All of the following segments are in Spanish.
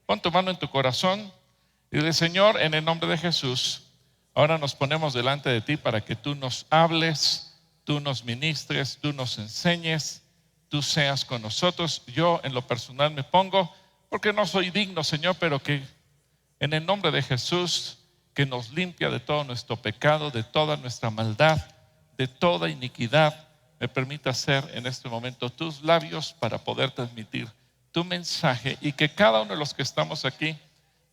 Pon tu mano en tu corazón y dile: Señor, en el nombre de Jesús, ahora nos ponemos delante de ti para que tú nos hables, tú nos ministres, tú nos enseñes, tú seas con nosotros. Yo en lo personal me pongo, porque no soy digno, Señor, pero que en el nombre de Jesús, que nos limpia de todo nuestro pecado, de toda nuestra maldad, de toda iniquidad, me permita ser en este momento tus labios para poder transmitir tu mensaje, y que cada uno de los que estamos aquí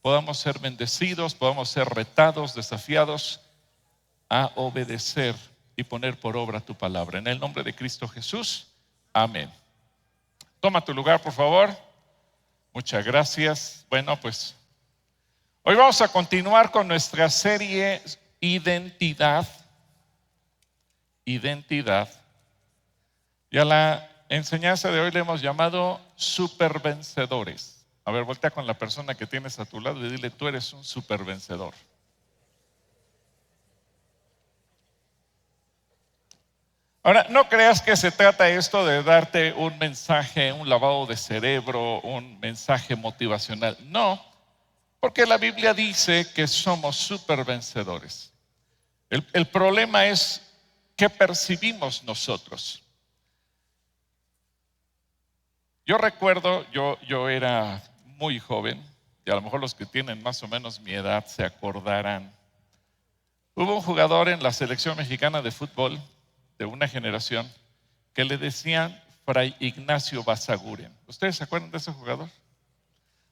podamos ser bendecidos, podamos ser retados, desafiados a obedecer y poner por obra tu palabra. En el nombre de Cristo Jesús, amén. Toma tu lugar, por favor. Muchas gracias. Bueno, pues hoy vamos a continuar con nuestra serie Identidad. Identidad. Y a la enseñanza de hoy le hemos llamado supervencedores. A ver, voltea con la persona que tienes a tu lado y dile: tú eres un supervencedor. Ahora, no creas que se trata esto de darte un mensaje, un lavado de cerebro, un mensaje motivacional. No, porque la Biblia dice que somos supervencedores. El problema es qué percibimos nosotros. Yo recuerdo, yo era muy joven, y a lo mejor los que tienen más o menos mi edad se acordarán. Hubo un jugador en la selección mexicana de fútbol de una generación que le decían Fray Ignacio Basaguren. ¿Ustedes se acuerdan de ese jugador?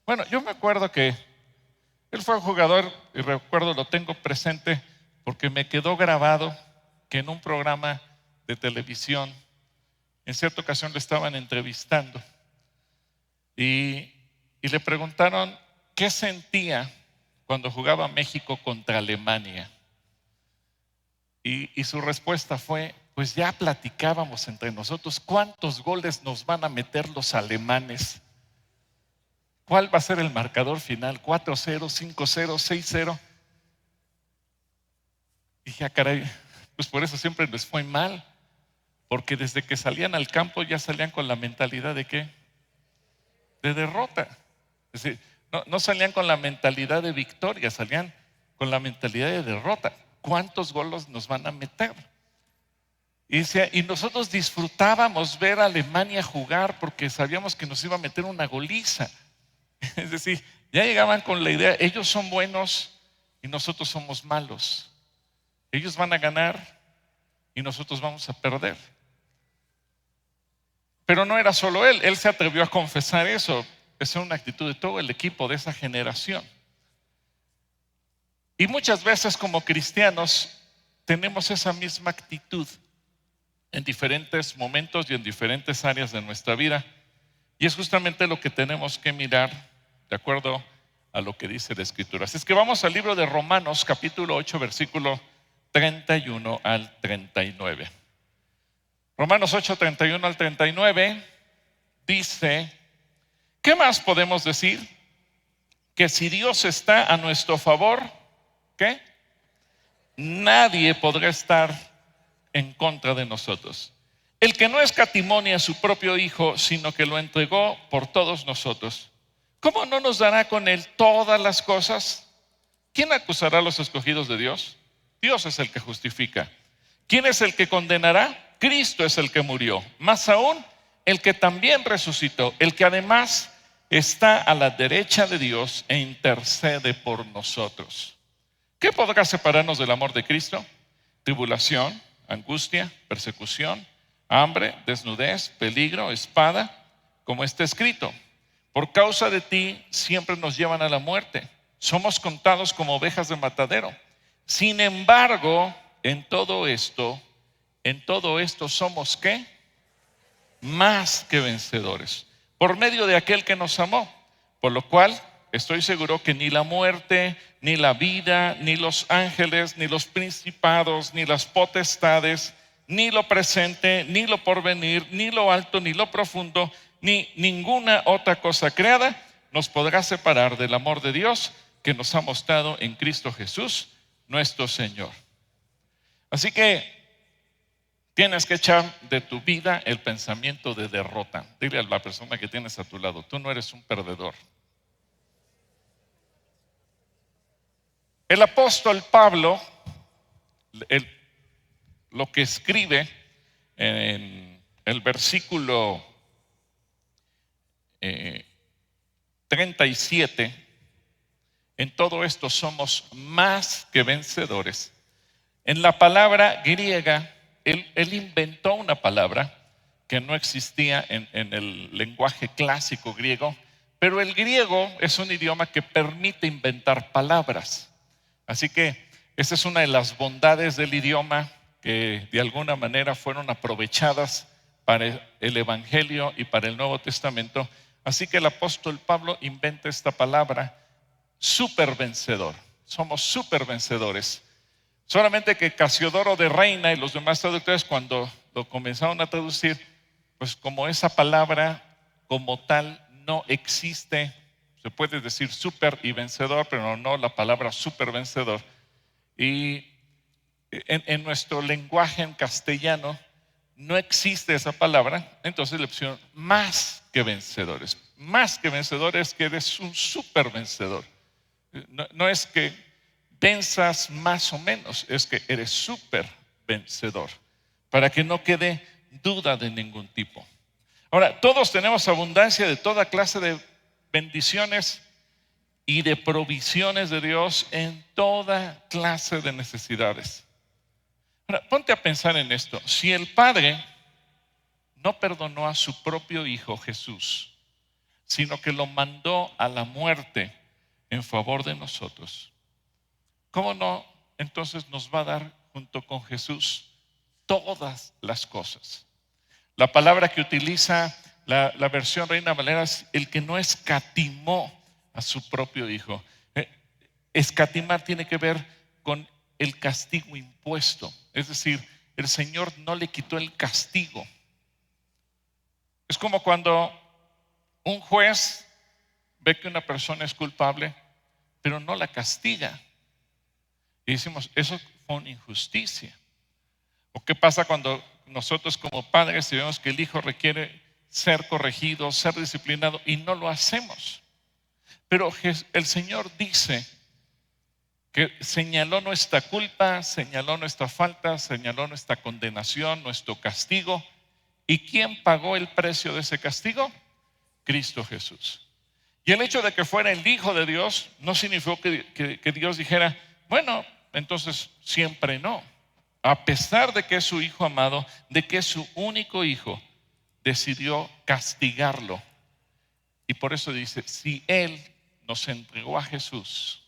Bueno, yo me acuerdo que él fue un jugador, y recuerdo, lo tengo presente porque me quedó grabado que en un programa de televisión, en cierta ocasión le estaban entrevistando y le preguntaron qué sentía cuando jugaba México contra Alemania. Y su respuesta fue: pues ya platicábamos entre nosotros cuántos goles nos van a meter los alemanes. ¿Cuál va a ser el marcador final? 4-0, 5-0, 6-0. Y dije: caray, pues por eso siempre les fue mal, porque desde que salían al campo ya salían con la mentalidad ¿de qué? De derrota. Es decir, no salían con la mentalidad de victoria, salían con la mentalidad de derrota. ¿Cuántos goles nos van a meter? Y decía, y nosotros disfrutábamos ver a Alemania jugar porque sabíamos que nos iba a meter una goliza. Es decir, ya llegaban con la idea: ellos son buenos y nosotros somos malos. Ellos van a ganar y nosotros vamos a perder. Pero no era solo él se atrevió a confesar eso. Esa es una actitud de todo el equipo de esa generación. Y muchas veces como cristianos tenemos esa misma actitud en diferentes momentos y en diferentes áreas de nuestra vida. Y es justamente lo que tenemos que mirar de acuerdo a lo que dice la Escritura. Así es que vamos al libro de Romanos, capítulo 8, versículo 31 al 39. Romanos 8, 31 al 39 dice: ¿qué más podemos decir? Que si Dios está a nuestro favor, ¿qué? Nadie podrá estar en contra de nosotros. El que no escatimó ni a su propio Hijo, sino que lo entregó por todos nosotros, ¿cómo no nos dará con él todas las cosas? ¿Quién acusará a los escogidos de Dios? Dios es el que justifica. ¿Quién es el que condenará? Cristo es el que murió, más aún el que también resucitó, el que además está a la derecha de Dios e intercede por nosotros. ¿Qué podrá separarnos del amor de Cristo? Tribulación, angustia, persecución, hambre, desnudez, peligro, espada, como está escrito: por causa de ti siempre nos llevan a la muerte, somos contados como ovejas de matadero. Sin embargo, en todo esto somos ¿qué? Más que vencedores, por medio de aquel que nos amó. Por lo cual estoy seguro que ni la muerte, ni la vida, ni los ángeles, ni los principados, ni las potestades, ni lo presente, ni lo porvenir, ni lo alto, ni lo profundo, ni ninguna otra cosa creada nos podrá separar del amor de Dios que nos ha mostrado en Cristo Jesús, nuestro Señor. Así que tienes que echar de tu vida el pensamiento de derrota. Dile a la persona que tienes a tu lado: tú no eres un perdedor. El apóstol Pablo, el- lo que escribe en el versículo 37, en todo esto somos más que vencedores. En la palabra griega, él inventó una palabra que no existía en el lenguaje clásico griego, pero el griego es un idioma que permite inventar palabras. Así que esa es una de las bondades del idioma que de alguna manera fueron aprovechadas para el Evangelio y para el Nuevo Testamento. Así que el apóstol Pablo inventa esta palabra, super vencedor. Somos super vencedores. Solamente que Casiodoro de Reina y los demás traductores, cuando lo comenzaron a traducir, pues como esa palabra como tal no existe, se puede decir super y vencedor, pero no la palabra super vencedor. Y en nuestro lenguaje en castellano no existe esa palabra, entonces le pusieron más que vencedores. Más que vencedores, que eres un super vencedor. No es que venzas más o menos, es que eres súper vencedor, para que no quede duda de ningún tipo. Ahora, todos tenemos abundancia de toda clase de bendiciones y de provisiones de Dios en toda clase de necesidades. Ahora, ponte a pensar en esto. Si el Padre no perdonó a su propio Hijo Jesús, sino que lo mandó a la muerte en favor de nosotros, ¿cómo no entonces nos va a dar junto con Jesús todas las cosas? La palabra que utiliza la versión Reina Valera es el que no escatimó a su propio Hijo. Escatimar tiene que ver con el castigo impuesto. Es decir, el Señor no le quitó el castigo. Es como cuando un juez ve que una persona es culpable, pero no la castiga. Y decimos, eso fue una injusticia. ¿O qué pasa cuando nosotros como padres vemos que el hijo requiere ser corregido, ser disciplinado y no lo hacemos? Pero el Señor dice que señaló nuestra culpa, señaló nuestra falta, señaló nuestra condenación, nuestro castigo. ¿Y quién pagó el precio de ese castigo? Cristo Jesús. Y el hecho de que fuera el Hijo de Dios no significó que Dios dijera, bueno, entonces siempre no. A pesar de que es su Hijo amado, de que es su único Hijo, decidió castigarlo. Y por eso dice, si Él nos entregó a Jesús,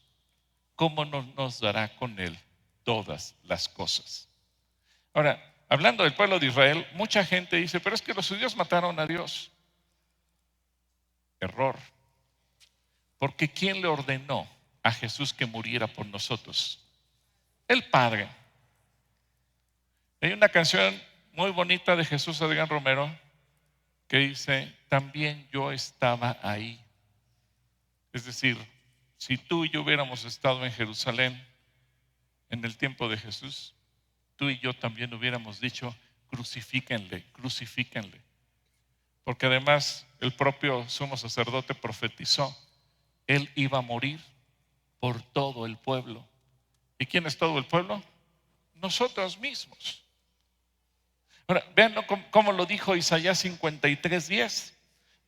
¿cómo no nos dará con Él todas las cosas? Ahora, hablando del pueblo de Israel, mucha gente dice, pero es que los judíos mataron a Dios. Error. Porque ¿quién le ordenó a Jesús que muriera por nosotros? El Padre. Hay una canción muy bonita de Jesús Adrián Romero que dice, también yo estaba ahí. Es decir, si tú y yo hubiéramos estado en Jerusalén en el tiempo de Jesús, tú y yo también hubiéramos dicho, crucifíquenle, crucifíquenle. Porque además el propio sumo sacerdote profetizó, él iba a morir por todo el pueblo. ¿Y quién es todo el pueblo? Nosotros mismos. Ahora, vean cómo lo dijo Isaías 53:10,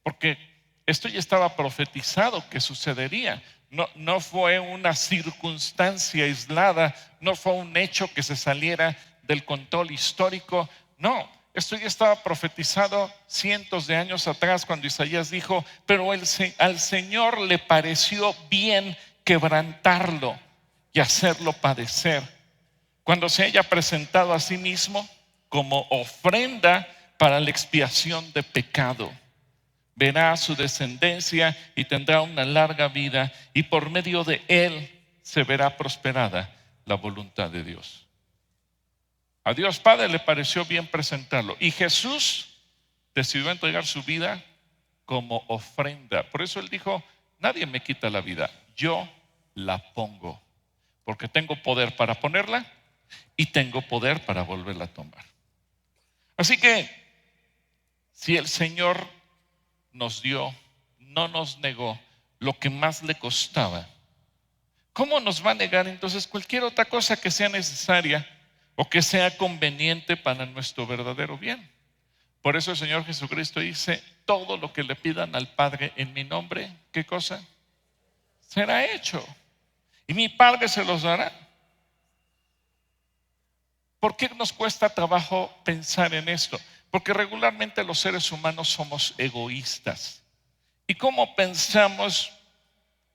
porque esto ya estaba profetizado que sucedería. No fue una circunstancia aislada, no fue un hecho que se saliera del control histórico. No, esto ya estaba profetizado cientos de años atrás cuando Isaías dijo, pero al Señor le pareció bien quebrantarlo y hacerlo padecer. Cuando se haya presentado a sí mismo como ofrenda para la expiación de pecado, verá a su descendencia y tendrá una larga vida, y por medio de él se verá prosperada la voluntad de Dios. A Dios Padre le pareció bien presentarlo, y Jesús decidió entregar su vida como ofrenda. Por eso él dijo, nadie me quita la vida, yo la pongo, porque tengo poder para ponerla y tengo poder para volverla a tomar. Así que si el Señor nos dio, no nos negó lo que más le costaba, ¿cómo nos va a negar entonces cualquier otra cosa que sea necesaria o que sea conveniente para nuestro verdadero bien? Por eso el Señor Jesucristo dice, todo lo que le pidan al Padre en mi nombre, ¿qué cosa? Será hecho. Y mi Padre se los dará. ¿Por qué nos cuesta trabajo pensar en esto? Porque regularmente los seres humanos somos egoístas. ¿Y cómo pensamos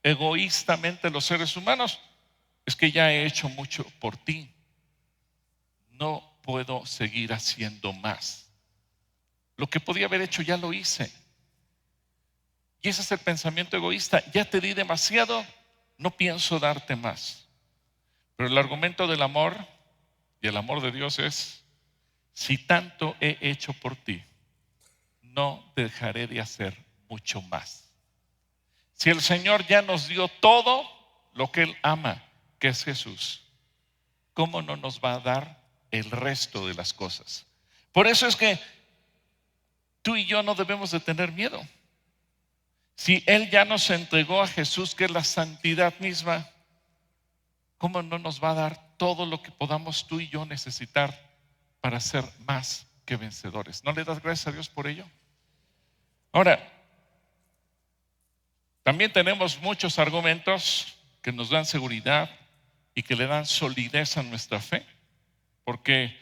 egoístamente los seres humanos? Es que ya he hecho mucho por ti. No puedo seguir haciendo más. Lo que podía haber hecho ya lo hice. Y ese es el pensamiento egoísta. Ya te di demasiado, no pienso darte más. Pero el argumento del amor y el amor de Dios es, si tanto he hecho por ti, no dejaré de hacer mucho más. Si el Señor ya nos dio todo lo que Él ama, que es Jesús, ¿cómo no nos va a dar el resto de las cosas? Por eso es que tú y yo no debemos de tener miedo. Si Él ya nos entregó a Jesús, que es la santidad misma, ¿cómo no nos va a dar todo lo que podamos tú y yo necesitar para ser más que vencedores? ¿No le das gracias a Dios por ello? Ahora, también tenemos muchos argumentos que nos dan seguridad y que le dan solidez a nuestra fe, porque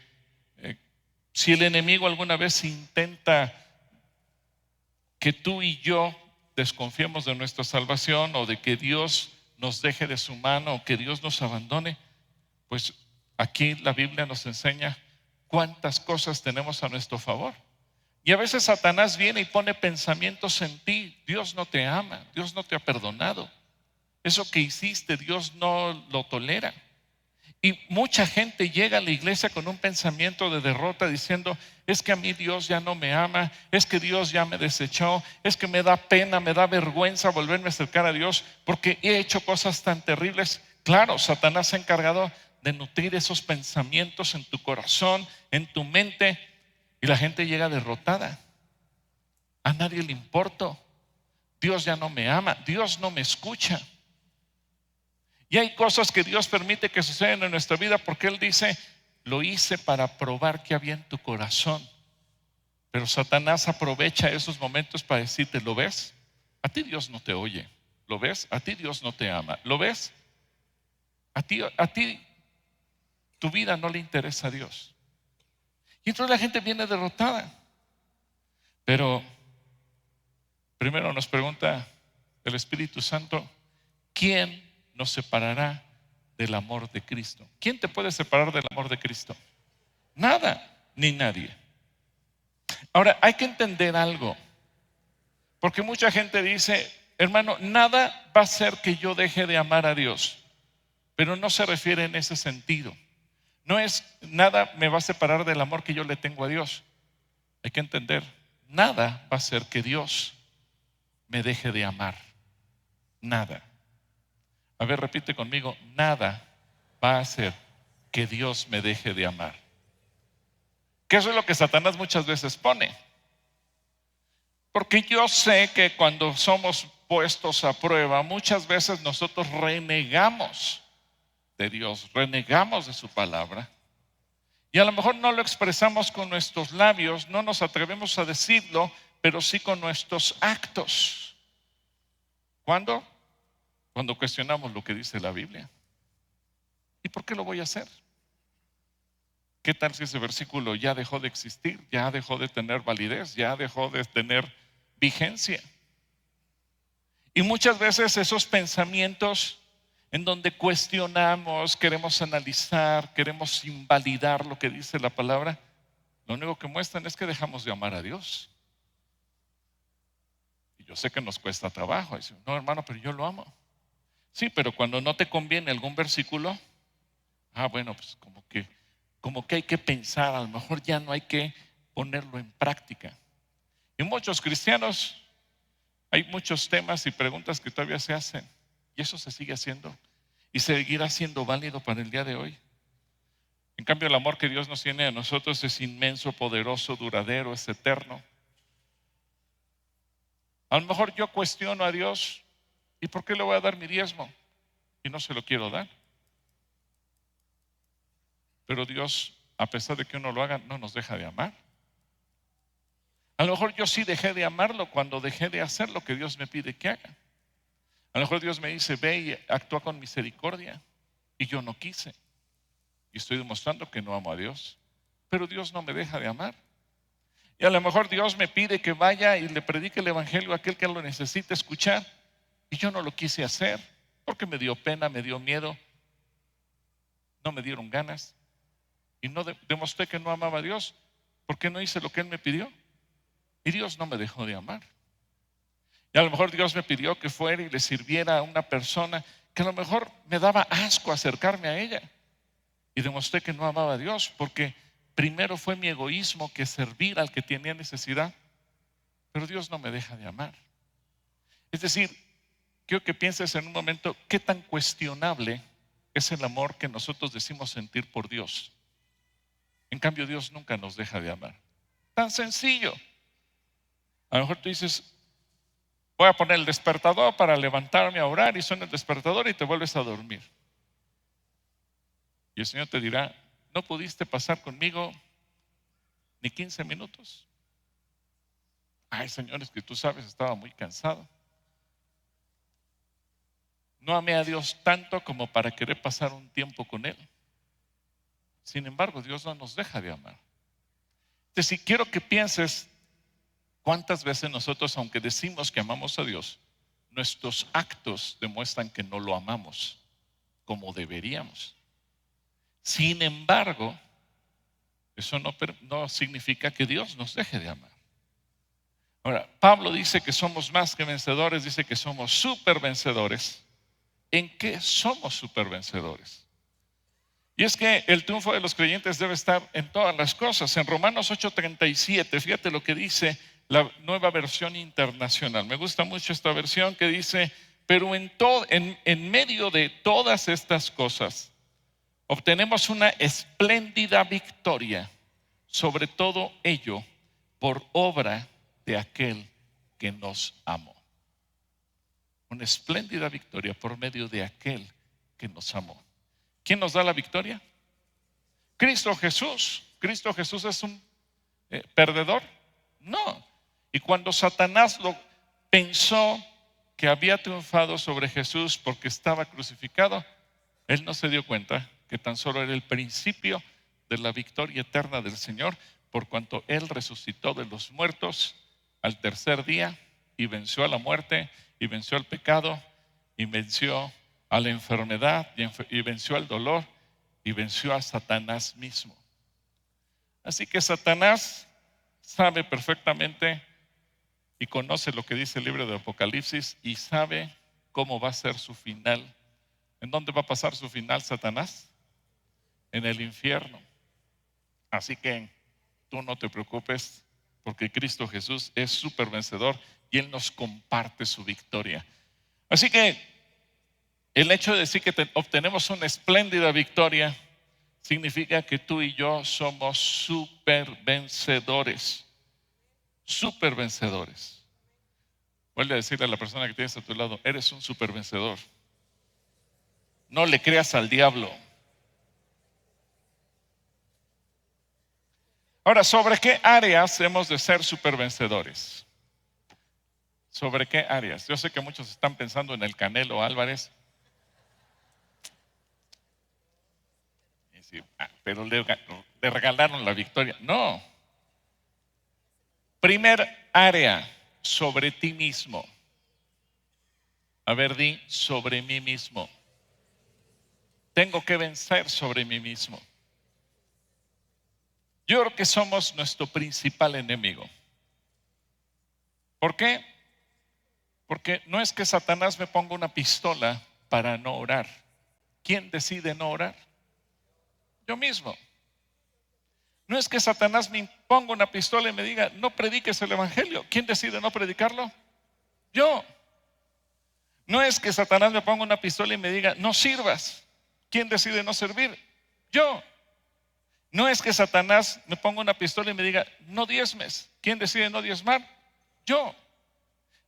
si el enemigo alguna vez intenta que tú y yo desconfiemos de nuestra salvación o de que Dios nos deje de su mano o que Dios nos abandone, pues aquí la Biblia nos enseña cuántas cosas tenemos a nuestro favor. Y a veces Satanás viene y pone pensamientos en ti. Dios no te ama, Dios no te ha perdonado. Eso que hiciste, Dios no lo tolera. Y mucha gente llega a la iglesia con un pensamiento de derrota diciendo, es que a mí Dios ya no me ama, es que Dios ya me desechó, es que me da pena, me da vergüenza volverme a acercar a Dios porque he hecho cosas tan terribles. Claro, Satanás se ha encargado de nutrir esos pensamientos en tu corazón, en tu mente, y la gente llega derrotada. A nadie le importo. Dios ya no me ama, Dios no me escucha. Y hay cosas que Dios permite que sucedan en nuestra vida porque Él dice, lo hice para probar qué había en tu corazón. Pero Satanás aprovecha esos momentos para decirte, ¿lo ves? A ti Dios no te oye. ¿Lo ves? A ti Dios no te ama. ¿Lo ves? A ti tu vida no le interesa a Dios. Y entonces la gente viene derrotada. Pero primero nos pregunta el Espíritu Santo, ¿quién nos separará del amor de Cristo? ¿Quién te puede separar del amor de Cristo? Nada, ni nadie. Ahora, hay que entender algo, porque mucha gente dice, hermano, nada va a hacer que yo deje de amar a Dios, pero no se refiere en ese sentido. No es nada me va a separar del amor que yo le tengo a Dios. Hay que entender, nada va a hacer que Dios me deje de amar. Nada. A ver, repite conmigo, nada va a hacer que Dios me deje de amar. Que eso es lo que Satanás muchas veces pone. Porque yo sé que cuando somos puestos a prueba, muchas veces nosotros renegamos de Dios, renegamos de su palabra. Y a lo mejor no lo expresamos con nuestros labios, no nos atrevemos a decirlo, pero sí con nuestros actos. ¿Cuándo? Cuando cuestionamos lo que dice la Biblia. ¿Y por qué lo voy a hacer? ¿Qué tal si ese versículo ya dejó de existir, ya dejó de tener validez, ya dejó de tener vigencia? Y muchas veces esos pensamientos en donde cuestionamos, queremos analizar, queremos invalidar lo que dice la palabra, lo único que muestran es que dejamos de amar a Dios. Y yo sé que nos cuesta trabajo. Dice, no, hermano, pero yo lo amo. Sí, pero cuando no te conviene algún versículo, bueno, pues como que hay que pensar, a lo mejor ya no hay que ponerlo en práctica. Y muchos cristianos, hay muchos temas y preguntas que todavía se hacen, y eso se sigue haciendo y seguirá siendo válido para el día de hoy. En cambio, el amor que Dios nos tiene a nosotros es inmenso, poderoso, duradero, es eterno. A lo mejor yo cuestiono a Dios, ¿y por qué le voy a dar mi diezmo? y no se lo quiero dar. Pero Dios, a pesar de que uno lo haga, no nos deja de amar. A lo mejor yo sí dejé de amarlo cuando dejé de hacer lo que Dios me pide que haga. A lo mejor Dios me dice, ve y actúa con misericordia, y yo no quise. Y estoy demostrando que no amo a Dios. Pero Dios no me deja de amar. Y a lo mejor Dios me pide que vaya y le predique el evangelio a aquel que lo necesite escuchar. Y yo no lo quise hacer porque me dio pena, me dio miedo, no me dieron ganas. Y no demostré que no amaba a Dios porque no hice lo que Él me pidió. Y Dios no me dejó de amar. Y a lo mejor Dios me pidió que fuera y le sirviera a una persona que a lo mejor me daba asco acercarme a ella. Y demostré que no amaba a Dios porque primero fue mi egoísmo que servir al que tenía necesidad. Pero Dios no me deja de amar. Es decir, quiero que pienses en un momento qué tan cuestionable es el amor que nosotros decimos sentir por Dios. En cambio, Dios nunca nos deja de amar. Tan sencillo. A lo mejor tú dices, voy a poner el despertador para levantarme a orar, y suena el despertador y te vuelves a dormir. Y el Señor te dirá, no pudiste pasar conmigo ni 15 minutos. Ay, Señor, es que tú sabes, estaba muy cansado. No amé a Dios tanto como para querer pasar un tiempo con Él. Sin embargo, Dios no nos deja de amar. Entonces, si quiero que pienses cuántas veces nosotros, aunque decimos que amamos a Dios, nuestros actos demuestran que no lo amamos como deberíamos. Sin embargo, eso no significa que Dios nos deje de amar. Ahora, Pablo dice que somos más que vencedores, dice que somos súper vencedores. ¿En qué somos súper vencedores? Y es que el triunfo de los creyentes debe estar en todas las cosas. En Romanos 8:37, fíjate lo que dice la Nueva Versión Internacional. Me gusta mucho esta versión que dice, pero en medio de todas estas cosas, obtenemos una espléndida victoria sobre todo ello por obra de aquel que nos amó. Una espléndida victoria por medio de aquel que nos amó. ¿Quién nos da la victoria? Cristo Jesús. ¿Cristo Jesús es un perdedor? No. Y cuando Satanás pensó que había triunfado sobre Jesús porque estaba crucificado, él no se dio cuenta que tan solo era el principio de la victoria eterna del Señor, por cuanto Él resucitó de los muertos al tercer día y venció a la muerte y venció al pecado y venció a la enfermedad y venció al dolor y venció a Satanás mismo. Así que Satanás sabe perfectamente y conoce lo que dice el libro de Apocalipsis y sabe cómo va a ser su final. ¿En dónde va a pasar su final Satanás? En el infierno. Así que tú no te preocupes, porque Cristo Jesús es súper vencedor y Él nos comparte su victoria. Así que el hecho de decir que obtenemos una espléndida victoria significa que tú y yo somos súper vencedores. Súper vencedores. Vuelve a decirle a la persona que tienes a tu lado, eres un súper vencedor. No le creas al diablo. Ahora, ¿sobre qué áreas hemos de ser supervencedores? ¿Sobre qué áreas? Yo sé que muchos están pensando en el Canelo Álvarez. Pero le regalaron la victoria. No. Primer área, sobre ti mismo. A ver, di, sobre mí mismo. Tengo que vencer sobre mí mismo. Yo creo que somos nuestro principal enemigo. ¿Por qué? Porque no es que Satanás me ponga una pistola para no orar. ¿Quién decide no orar? Yo mismo. No es que Satanás me ponga una pistola y me diga, no prediques el evangelio. ¿Quién decide no predicarlo? Yo. No es que Satanás me ponga una pistola y me diga, no sirvas. ¿Quién decide no servir? Yo. No es que Satanás me ponga una pistola y me diga, no diezmes. ¿Quién decide no diezmar? Yo.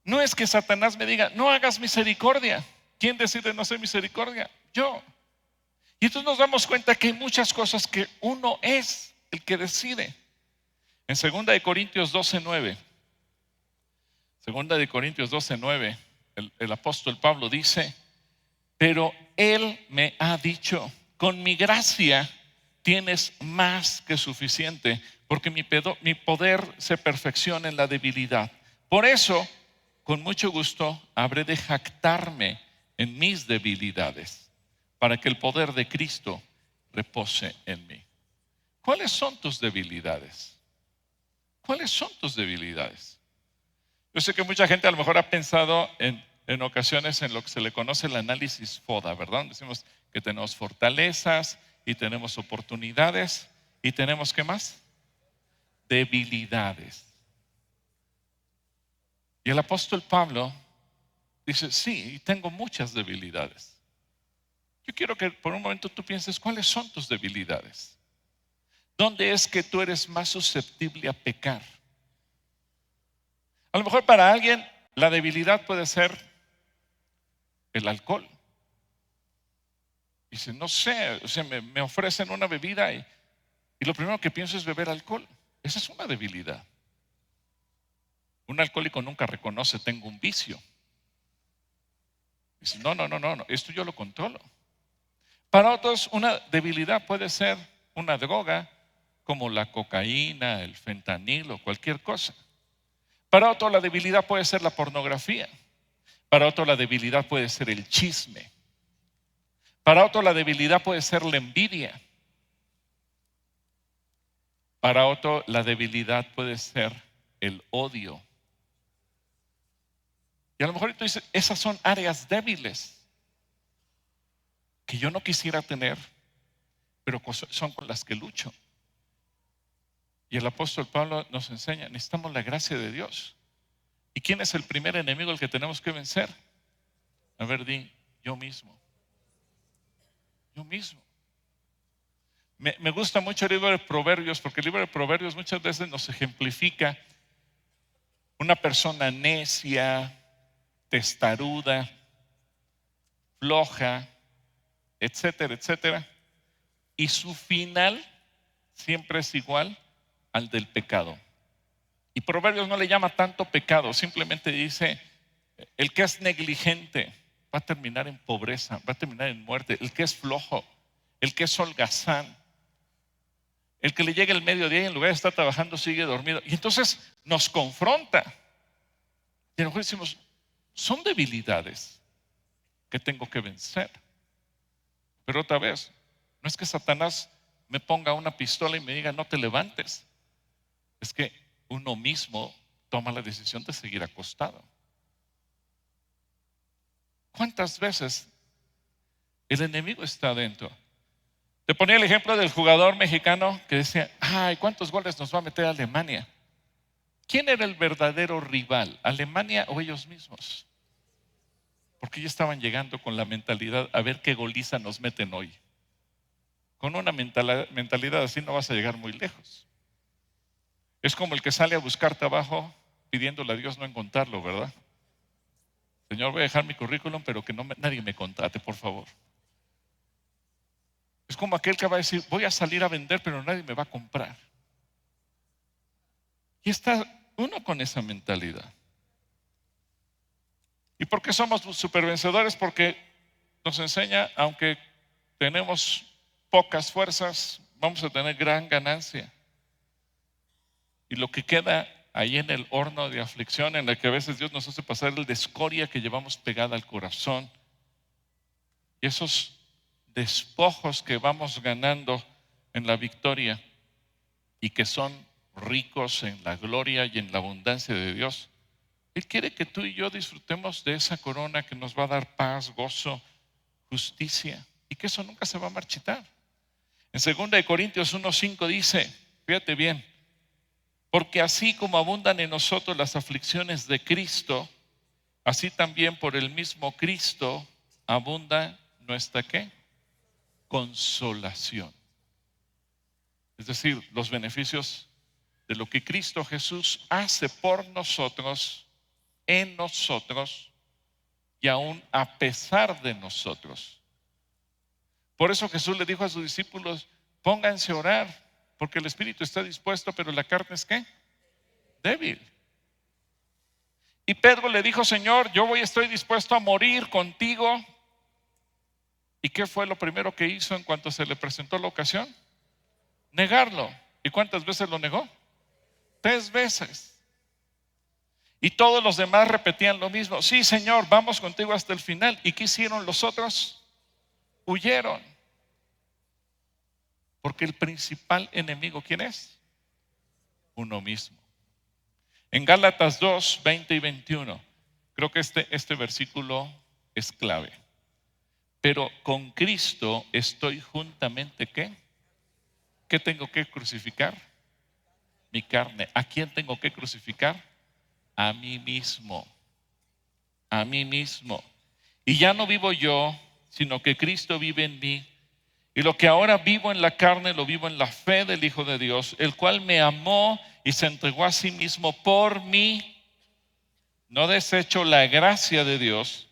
No es que Satanás me diga, no hagas misericordia. ¿Quién decide no hacer misericordia? Yo. Y entonces nos damos cuenta que hay muchas cosas que uno es el que decide. En 2 Corintios 12:9, el apóstol Pablo dice: pero Él me ha dicho, con mi gracia tienes más que suficiente, porque mi poder se perfecciona en la debilidad. Por eso, con mucho gusto, habré de jactarme en mis debilidades, para que el poder de Cristo repose en mí. ¿Cuáles son tus debilidades? ¿Cuáles son tus debilidades? Yo sé que mucha gente a lo mejor ha pensado en ocasiones en lo que se le conoce el análisis FODA, ¿verdad? Decimos que tenemos fortalezas y tenemos oportunidades y tenemos, ¿qué más? Debilidades. Y el apóstol Pablo dice: sí, tengo muchas debilidades. Yo quiero que por un momento tú pienses, ¿cuáles son tus debilidades? ¿Dónde es que tú eres más susceptible a pecar? A lo mejor para alguien la debilidad puede ser el alcohol. Dice: no sé, o sea, me ofrecen una bebida y lo primero que pienso es beber alcohol. Esa es una debilidad. Un alcohólico nunca reconoce: tengo un vicio. Dice: no, esto yo lo controlo. Para otros una debilidad puede ser una droga como la cocaína, el fentanilo, cualquier cosa. Para otro la debilidad puede ser la pornografía. Para otro la debilidad puede ser el chisme. Para otro la debilidad puede ser la envidia. Para otro la debilidad puede ser el odio. Y a lo mejor tú dices: esas son áreas débiles que yo no quisiera tener, pero son con las que lucho. Y el apóstol Pablo nos enseña: necesitamos la gracia de Dios. ¿Y quién es el primer enemigo al que tenemos que vencer? A ver, di: yo mismo. Yo mismo. Me gusta mucho el libro de Proverbios, porque el libro de Proverbios muchas veces nos ejemplifica una persona necia, testaruda, floja, etcétera, etcétera. Y su final siempre es igual al del pecado. Y Proverbios no le llama tanto pecado, simplemente dice: el que es negligente va a terminar en pobreza, va a terminar en muerte. El que es flojo, el que es holgazán, el que le llega el mediodía y en lugar de estar trabajando sigue dormido. Y entonces nos confronta. Y a lo mejor decimos: son debilidades que tengo que vencer. Pero otra vez, no es que Satanás me ponga una pistola y me diga: no te levantes. Es que uno mismo toma la decisión de seguir acostado. ¿Cuántas veces el enemigo está adentro? Te ponía el ejemplo del jugador mexicano que decía: ay, ¿cuántos goles nos va a meter Alemania? ¿Quién era el verdadero rival? ¿Alemania o ellos mismos? Porque ya estaban llegando con la mentalidad: a ver qué goliza nos meten hoy. Con una mentalidad así no vas a llegar muy lejos. Es como el que sale a buscar trabajo pidiéndole a Dios no encontrarlo, ¿verdad? Señor, voy a dejar mi currículum, pero que nadie me contrate, por favor. Es como aquel que va a decir: voy a salir a vender, pero nadie me va a comprar. Y está uno con esa mentalidad. ¿Y por qué somos supervencedores? Porque nos enseña: aunque tenemos pocas fuerzas, vamos a tener gran ganancia. Y lo que queda ahí en el horno de aflicción, en la que a veces Dios nos hace pasar el de escoria que llevamos pegada al corazón, y esos despojos que vamos ganando en la victoria y que son ricos en la gloria y en la abundancia de Dios, Él quiere que tú y yo disfrutemos de esa corona que nos va a dar paz, gozo, justicia, y que eso nunca se va a marchitar. En 2 Corintios 1:5 dice, fíjate bien: porque así como abundan en nosotros las aflicciones de Cristo, así también por el mismo Cristo abunda nuestra ¿qué? Consolación. Es decir, los beneficios de lo que Cristo Jesús hace por nosotros, en nosotros y aún a pesar de nosotros. Por eso Jesús le dijo a sus discípulos, pónganse a orar, porque el espíritu está dispuesto, pero la carne es ¿qué? Débil. Y Pedro le dijo, Señor, estoy dispuesto a morir contigo. ¿Y qué fue lo primero que hizo en cuanto se le presentó la ocasión? Negarlo. ¿Y cuántas veces lo negó? 3 veces. Y todos los demás repetían lo mismo. Sí, Señor, vamos contigo hasta el final. ¿Y qué hicieron los otros? Huyeron. Porque el principal enemigo, ¿quién es? Uno mismo. En Gálatas 2, 20 y 21, creo que este versículo es clave. Pero con Cristo estoy juntamente, ¿qué? ¿Qué tengo que crucificar? Mi carne. ¿A quién tengo que crucificar? A mí mismo. A mí mismo. Y ya no vivo yo, sino que Cristo vive en mí. Y lo que ahora vivo en la carne, lo vivo en la fe del Hijo de Dios, el cual me amó y se entregó a sí mismo por mí. No desecho la gracia de Dios,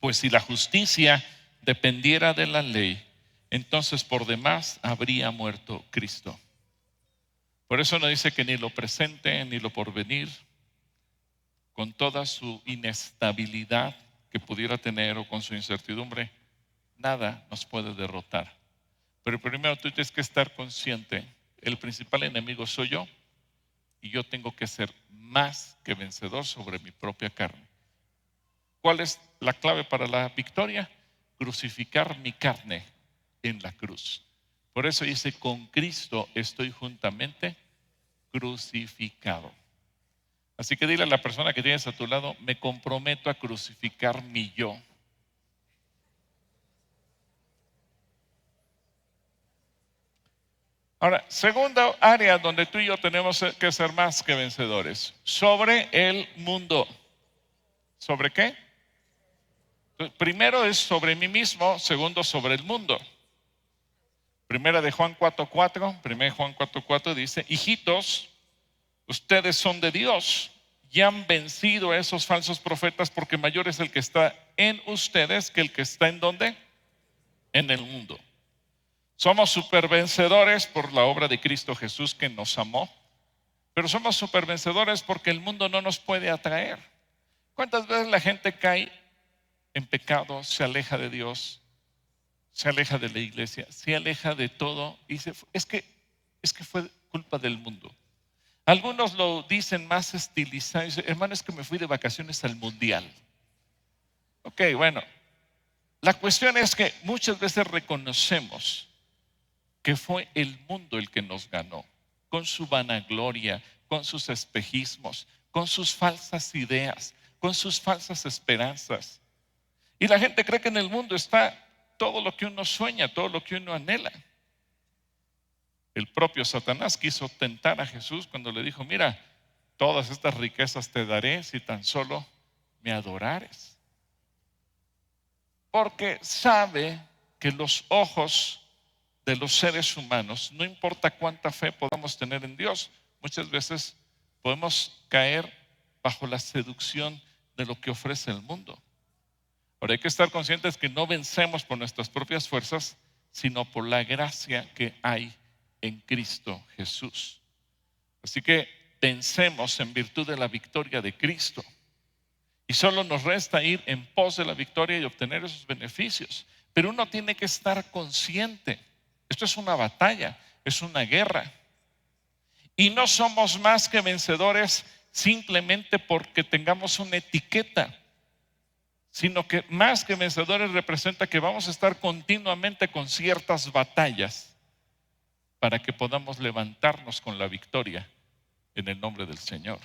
pues si la justicia dependiera de la ley, entonces por demás habría muerto Cristo. Por eso no dice que ni lo presente ni lo porvenir, con toda su inestabilidad que pudiera tener o con su incertidumbre, nada nos puede derrotar. Pero primero tú tienes que estar consciente, el principal enemigo soy yo y yo tengo que ser más que vencedor sobre mi propia carne. ¿Cuál es la clave para la victoria? Crucificar mi carne en la cruz. Por eso dice, con Cristo estoy juntamente crucificado. Así que dile a la persona que tienes a tu lado, me comprometo a crucificar mi yo. Ahora, segunda área donde tú y yo tenemos que ser más que vencedores, sobre el mundo. ¿Sobre qué? Primero es sobre mí mismo, segundo sobre el mundo. Primera de Juan 4:4, primera de Juan 4:4 dice, hijitos, ustedes son de Dios y han vencido a esos falsos profetas porque mayor es el que está en ustedes que el que está en ¿dónde? En el mundo. Somos supervencedores por la obra de Cristo Jesús que nos amó, pero somos supervencedores porque el mundo no nos puede atraer. ¿Cuántas veces la gente cae en pecado, se aleja de Dios, se aleja de la iglesia, se aleja de todo y dice, es que fue culpa del mundo? Algunos lo dicen más estilizado, dicen, hermano, es que me fui de vacaciones al mundial. Ok, bueno, la cuestión es que muchas veces reconocemos que fue el mundo el que nos ganó, con su vanagloria, con sus espejismos, con sus falsas ideas, con sus falsas esperanzas. Y la gente cree que en el mundo está todo lo que uno sueña, todo lo que uno anhela. El propio Satanás quiso tentar a Jesús cuando le dijo, mira, todas estas riquezas te daré si tan solo me adorares. Porque sabe que los ojos de los seres humanos, no importa cuánta fe podamos tener en Dios, muchas veces podemos caer bajo la seducción de lo que ofrece el mundo. Ahora hay que estar conscientes que no vencemos por nuestras propias fuerzas, sino por la gracia que hay en Cristo Jesús. Así que vencemos en virtud de la victoria de Cristo. Y solo nos resta ir en pos de la victoria y obtener esos beneficios. Pero uno tiene que estar consciente. Esto es una batalla, es una guerra. Y no somos más que vencedores simplemente porque tengamos una etiqueta, sino que más que vencedores representa que vamos a estar continuamente con ciertas batallas para que podamos levantarnos con la victoria en el nombre del Señor.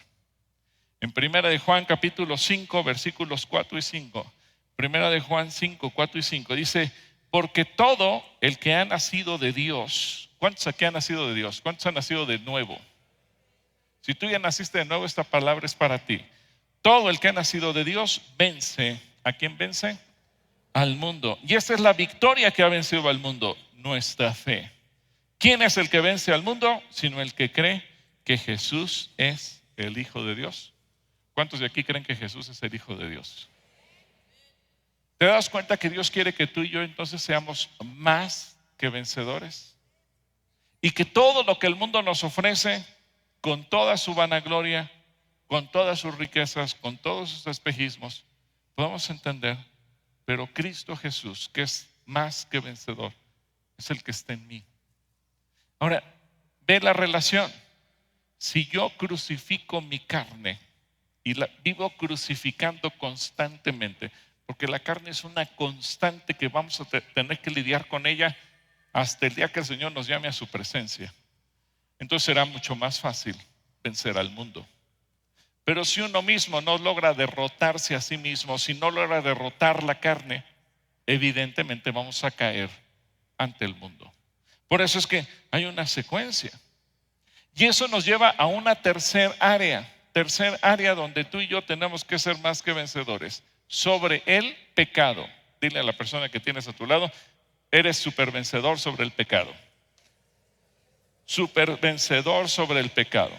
En primera de Juan capítulo 5 versículos 4 y 5, primera de Juan 5, 4 y 5 dice, porque todo el que ha nacido de Dios, ¿cuántos aquí han nacido de Dios? ¿Cuántos han nacido de nuevo? Si tú ya naciste de nuevo, esta palabra es para ti. Todo el que ha nacido de Dios vence. ¿A quién vence? Al mundo. Y esta es la victoria que ha vencido al mundo, nuestra fe. ¿Quién es el que vence al mundo? Sino el que cree que Jesús es el Hijo de Dios. ¿Cuántos de aquí creen que Jesús es el Hijo de Dios? ¿Te das cuenta que Dios quiere que tú y yo entonces seamos más que vencedores? Y que todo lo que el mundo nos ofrece, con toda su vanagloria, con todas sus riquezas, con todos sus espejismos, podemos entender, pero Cristo Jesús, que es más que vencedor, es el que está en mí. Ahora, ve la relación. Si yo crucifico mi carne y la vivo crucificando constantemente, porque la carne es una constante que vamos a tener que lidiar con ella hasta el día que el Señor nos llame a su presencia, entonces será mucho más fácil vencer al mundo. Pero si uno mismo no logra derrotarse a sí mismo, si no logra derrotar la carne, evidentemente vamos a caer ante el mundo. Por eso es que hay una secuencia. Y eso nos lleva a una tercer área donde tú y yo tenemos que ser más que vencedores, sobre el pecado. Dile a la persona que tienes a tu lado, eres supervencedor sobre el pecado. Supervencedor sobre el pecado.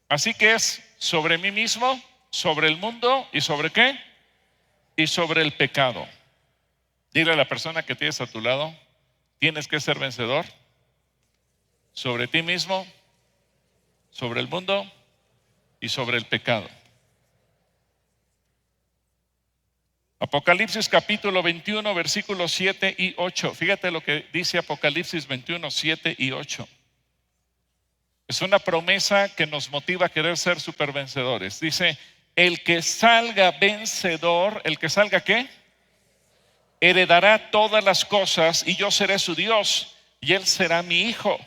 Así que es sobre mí mismo, sobre el mundo y sobre ¿qué? Y sobre el pecado. Dile a la persona que tienes a tu lado, tienes que ser vencedor sobre ti mismo, sobre el mundo y sobre el pecado. Apocalipsis capítulo 21, versículos 7 y 8. Fíjate lo que dice Apocalipsis 21, 7 y 8. Es una promesa que nos motiva a querer ser supervencedores. Dice, el que salga vencedor, ¿el que salga qué? Heredará todas las cosas y yo seré su Dios y él será mi hijo.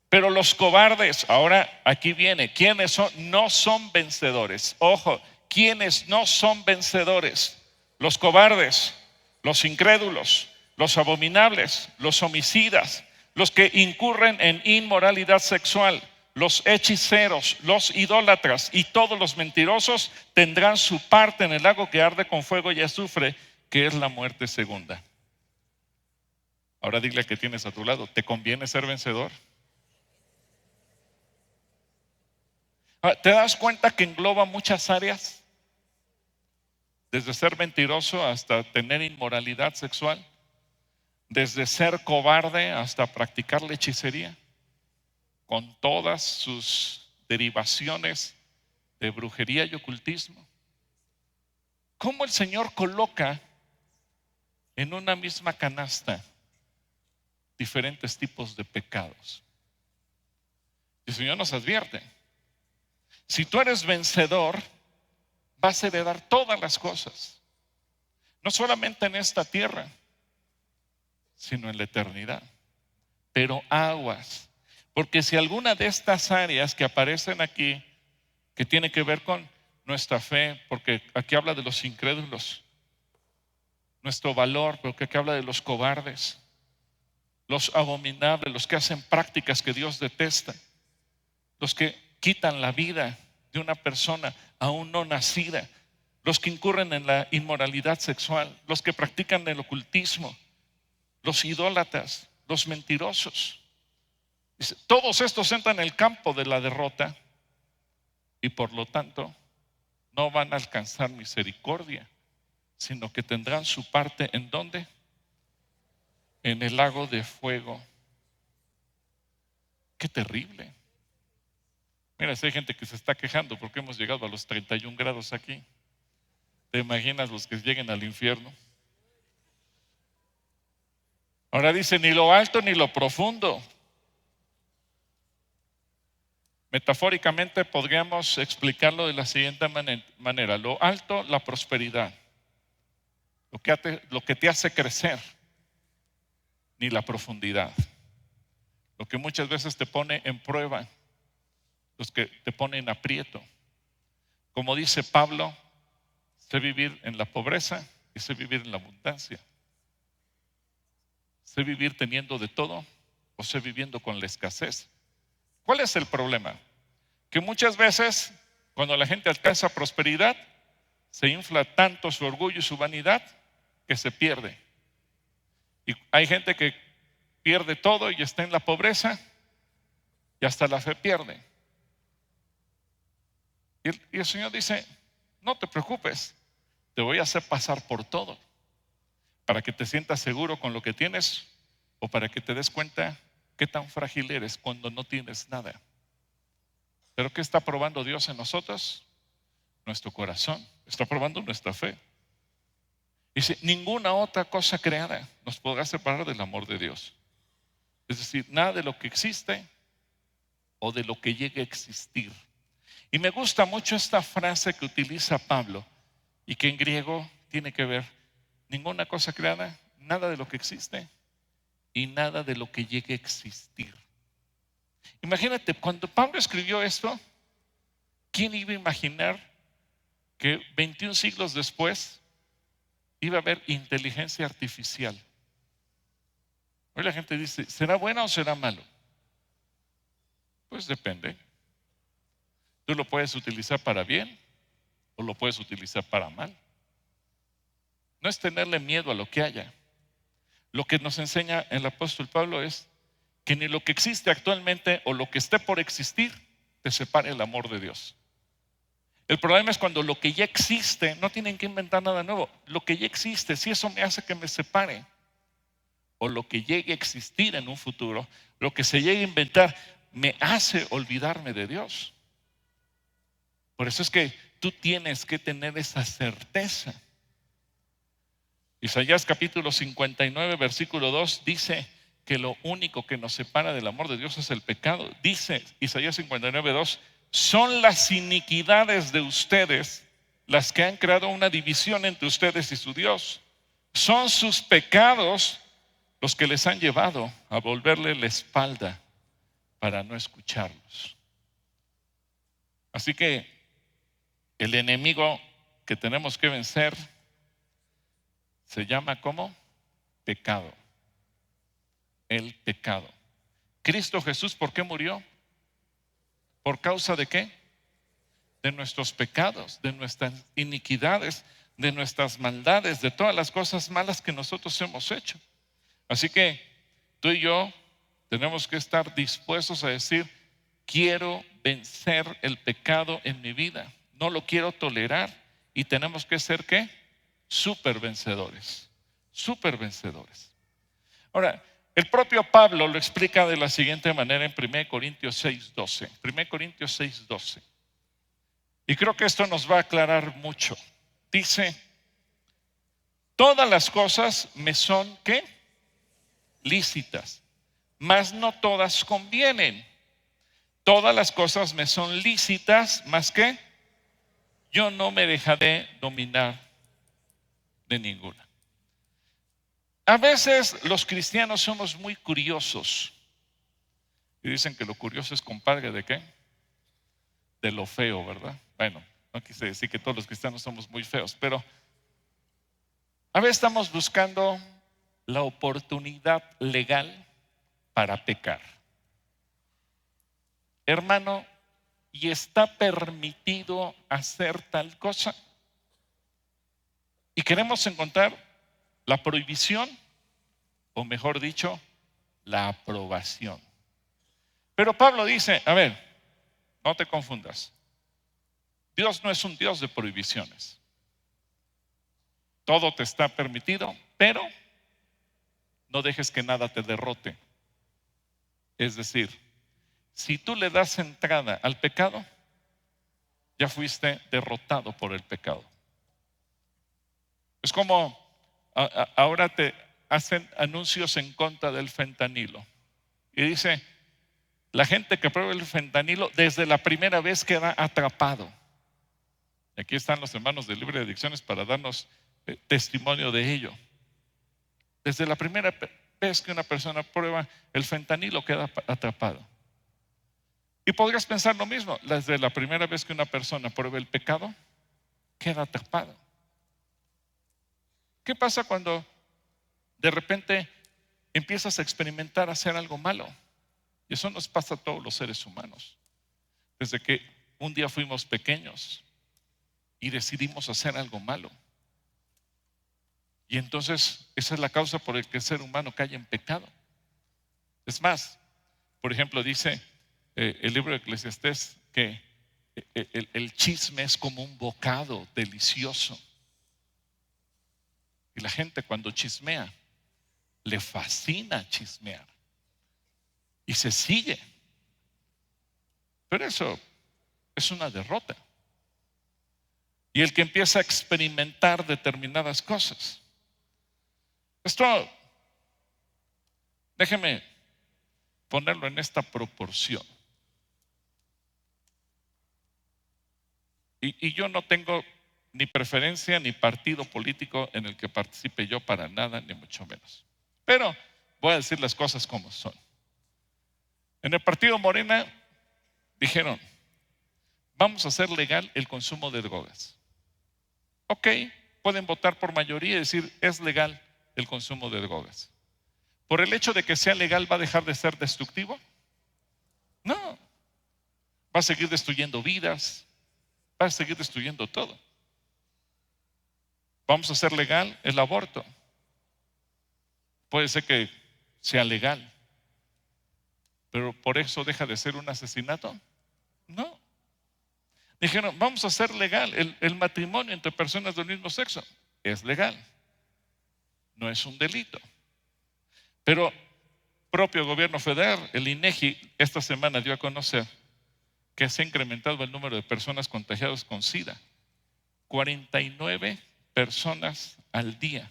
Pero los cobardes, ahora aquí viene, ¿quiénes son? No son vencedores. Ojo, ¿quiénes no son vencedores? Los cobardes, los incrédulos, los abominables, los homicidas, los que incurren en inmoralidad sexual, los hechiceros, los idólatras y todos los mentirosos tendrán su parte en el lago que arde con fuego y azufre, que es la muerte segunda. Ahora dile que tienes a tu lado, ¿te conviene ser vencedor? ¿Te das cuenta que engloba muchas áreas? Desde ser mentiroso hasta tener inmoralidad sexual, desde ser cobarde hasta practicar la hechicería, con todas sus derivaciones de brujería y ocultismo. ¿Cómo el Señor coloca en una misma canasta diferentes tipos de pecados? El Señor nos advierte, si tú eres vencedor, vas a heredar todas las cosas, no solamente en esta tierra, sino en la eternidad. Pero aguas, porque si alguna de estas áreas que aparecen aquí, que tiene que ver con nuestra fe, porque aquí habla de los incrédulos, nuestro valor, porque aquí habla de los cobardes, los abominables, los que hacen prácticas que Dios detesta, los que quitan la vida de una persona aún no nacida, los que incurren en la inmoralidad sexual, los que practican el ocultismo, los idólatras, los mentirosos. Dice, todos estos entran en el campo de la derrota y por lo tanto no van a alcanzar misericordia, sino que tendrán su parte ¿en dónde? En el lago de fuego. Qué terrible. Mira, si hay gente que se está quejando porque hemos llegado a los 31 grados aquí, ¿te imaginas los que lleguen al infierno? Ahora dice, ni lo alto ni lo profundo. Metafóricamente podríamos explicarlo de la siguiente manera. Lo alto, la prosperidad, lo que te hace crecer, ni la profundidad, lo que muchas veces te pone en prueba, los que te ponen en aprieto. Como dice Pablo, sé vivir en la pobreza y sé vivir en la abundancia. Sé vivir teniendo de todo o sé viviendo con la escasez. ¿Cuál es el problema? Que muchas veces cuando la gente alcanza prosperidad, se infla tanto su orgullo y su vanidad que se pierde. Y hay gente que pierde todo y está en la pobreza y hasta la fe pierde. Y el Señor dice, no te preocupes, Te voy a hacer pasar por todo para que te sientas seguro con lo que tienes o para que te des cuenta qué tan frágil eres cuando no tienes nada. Pero ¿qué está probando Dios en nosotros? Nuestro corazón. Está probando nuestra fe. Dice, ninguna otra cosa creada nos podrá separar del amor de Dios. Es decir, nada de lo que existe o de lo que llegue a existir. Y me gusta mucho esta frase que utiliza Pablo y que en griego tiene que ver, ninguna cosa creada, nada de lo que existe y nada de lo que llegue a existir. Imagínate, cuando Pablo escribió esto, ¿quién iba a imaginar que 21 siglos después iba a haber inteligencia artificial? Hoy la gente dice, ¿será buena o será malo? Pues depende. Tú lo puedes utilizar para bien o lo puedes utilizar para mal. No es tenerle miedo a lo que haya. Lo que nos enseña el apóstol Pablo es que ni lo que existe actualmente o lo que esté por existir te separe el amor de Dios. El problema es cuando lo que ya existe, no tienen que inventar nada nuevo, lo que ya existe, si eso me hace que me separe, o lo que llegue a existir en un futuro, lo que se llegue a inventar, me hace olvidarme de Dios. Por eso es que tú tienes que tener esa certeza. Isaías capítulo 59, versículo 2 dice que lo único que nos separa del amor de Dios es el pecado. Dice Isaías 59, 2, son las iniquidades de ustedes las que han creado una división entre ustedes y su Dios. Son sus pecados los que les han llevado a volverle la espalda para no escucharlos. Así que el enemigo que tenemos que vencer se llama ¿cómo? Pecado. El pecado. Cristo Jesús, ¿por qué murió? ¿Por causa de qué? De nuestros pecados, de nuestras iniquidades, de nuestras maldades, de todas las cosas malas que nosotros hemos hecho. Así que tú y yo tenemos que estar dispuestos a decir, quiero vencer el pecado en mi vida, no lo quiero tolerar. Y tenemos que ser ¿qué? Súper vencedores, súper vencedores. Ahora, el propio Pablo lo explica de la siguiente manera en 1 Corintios 6:12. 1 Corintios 6:12. Y creo que esto nos va a aclarar mucho. Dice, todas las cosas me son ¿qué? Lícitas, mas no todas convienen. Todas las cosas me son lícitas, mas ¿qué? Yo no me dejaré dominar de ninguna. A veces los cristianos somos muy curiosos y dicen que lo curioso es compadre de ¿qué? De lo feo, ¿verdad? Bueno, no quise decir que todos los cristianos somos muy feos, pero a veces estamos buscando la oportunidad legal para pecar. Hermano, ¿y está permitido hacer tal cosa? Y queremos encontrar la prohibición, o mejor dicho, la aprobación. Pero Pablo dice, a ver, no te confundas. Dios no es un Dios de prohibiciones. Todo te está permitido, pero no dejes que nada te derrote. Es decir, si tú le das entrada al pecado, ya fuiste derrotado por el pecado. Es como ahora te hacen anuncios en contra del fentanilo. Y dice, la gente que prueba el fentanilo desde la primera vez queda atrapado. Y aquí están los hermanos de Libre de Adicciones para darnos testimonio de ello. Desde la primera vez que una persona prueba el fentanilo queda atrapado. Y podrías pensar lo mismo, desde la primera vez que una persona prueba el pecado, queda atrapado. ¿Qué pasa cuando de repente empiezas a experimentar hacer algo malo? Y eso nos pasa a todos los seres humanos. Desde que un día fuimos pequeños y decidimos hacer algo malo. Y entonces esa es la causa por la que el ser humano cae en pecado. Es más, por ejemplo, dice el libro de Eclesiastés que el chisme es como un bocado delicioso. Y la gente cuando chismea, le fascina chismear. Y se sigue. Pero eso es una derrota. Y el que empieza a experimentar determinadas cosas. Esto, déjeme ponerlo en esta proporción. Y yo no tengo ni preferencia ni partido político en el que participe yo para nada, ni mucho menos. Pero voy a decir las cosas como son. En el partido Morena dijeron, vamos a hacer legal el consumo de drogas. Ok, pueden votar por mayoría y decir, es legal el consumo de drogas. ¿Por el hecho de que sea legal va a dejar de ser destructivo? No. Va a seguir destruyendo vidas, va a seguir destruyendo todo. Vamos a hacer legal el aborto. Puede ser que sea legal, pero ¿por eso deja de ser un asesinato? No. Dijeron, vamos a hacer legal el matrimonio entre personas del mismo sexo. Es legal, no es un delito. Pero propio gobierno federal, el INEGI, esta semana dio a conocer que se ha incrementado el número de personas contagiadas con SIDA. 49 personas al día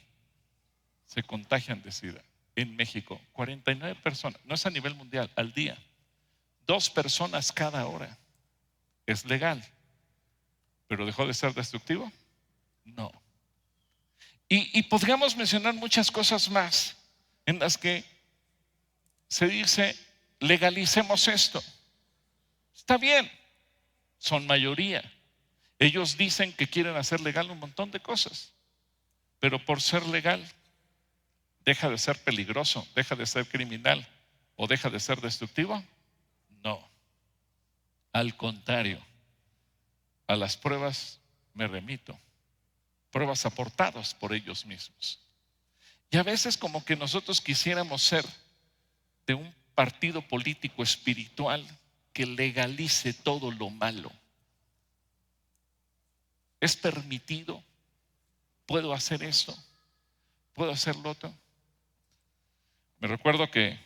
se contagian de SIDA en México. 49 personas, no es a nivel mundial, al día. 2 personas cada hora. Es legal, pero ¿dejó de ser destructivo? No. Y podríamos mencionar muchas cosas más en las que se dice, legalicemos esto. Está bien, son mayoría. Ellos dicen que quieren hacer legal un montón de cosas, pero por ser legal, ¿deja de ser peligroso? ¿Deja de ser criminal? ¿O deja de ser destructivo? No. Al contrario, a las pruebas me remito. Pruebas aportadas por ellos mismos. Y a veces como que nosotros quisiéramos ser de un partido político espiritual que legalice todo lo malo. ¿Es permitido? ¿Puedo hacer esto? ¿Puedo hacer lo otro? Me recuerdo que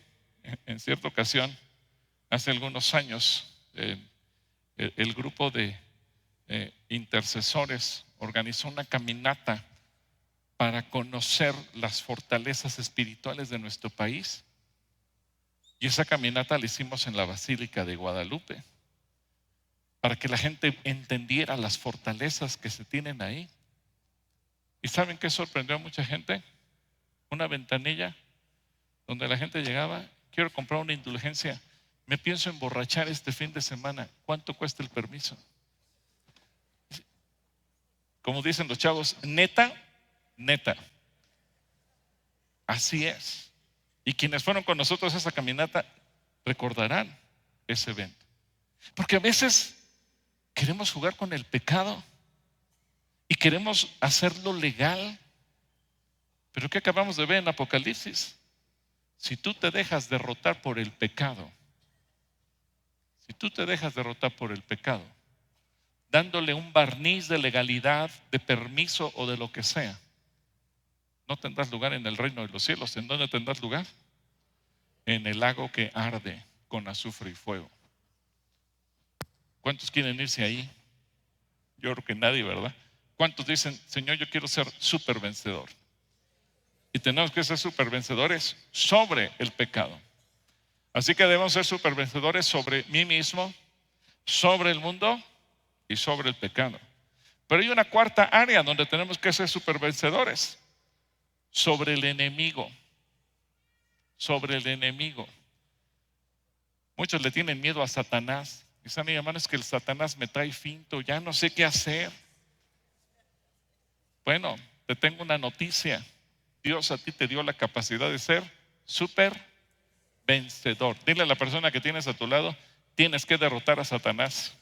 en cierta ocasión, hace algunos años, el grupo de intercesores organizó una caminata para conocer las fortalezas espirituales de nuestro país. Y esa caminata la hicimos en la Basílica de Guadalupe, para que la gente entendiera las fortalezas que se tienen ahí. ¿Y saben qué sorprendió a mucha gente? Una ventanilla donde la gente llegaba, quiero comprar una indulgencia, me pienso emborrachar este fin de semana, ¿cuánto cuesta el permiso? Como dicen los chavos, neta, neta. Así es. Y quienes fueron con nosotros a esa caminata recordarán ese evento. Porque a veces queremos jugar con el pecado y queremos hacerlo legal. Pero ¿qué acabamos de ver en Apocalipsis? Si tú te dejas derrotar por el pecado, dándole un barniz de legalidad, de permiso o de lo que sea, no tendrás lugar en el reino de los cielos. ¿En dónde tendrás lugar? En el lago que arde con azufre y fuego. ¿Cuántos quieren irse ahí? Yo creo que nadie, ¿verdad? ¿Cuántos dicen, Señor, yo quiero ser súper vencedor? Y tenemos que ser súper vencedores sobre el pecado. Así que debemos ser súper vencedores sobre mí mismo, sobre el mundo y sobre el pecado. Pero hay una cuarta área donde tenemos que ser súper vencedores: sobre el enemigo. Sobre el enemigo. Muchos le tienen miedo a Satanás. Dicen, mi hermano, es que el Satanás me trae finto, ya no sé qué hacer. Bueno, te tengo una noticia. Dios a ti te dio la capacidad de ser súper vencedor. Dile a la persona que tienes a tu lado, tienes que derrotar a Satanás.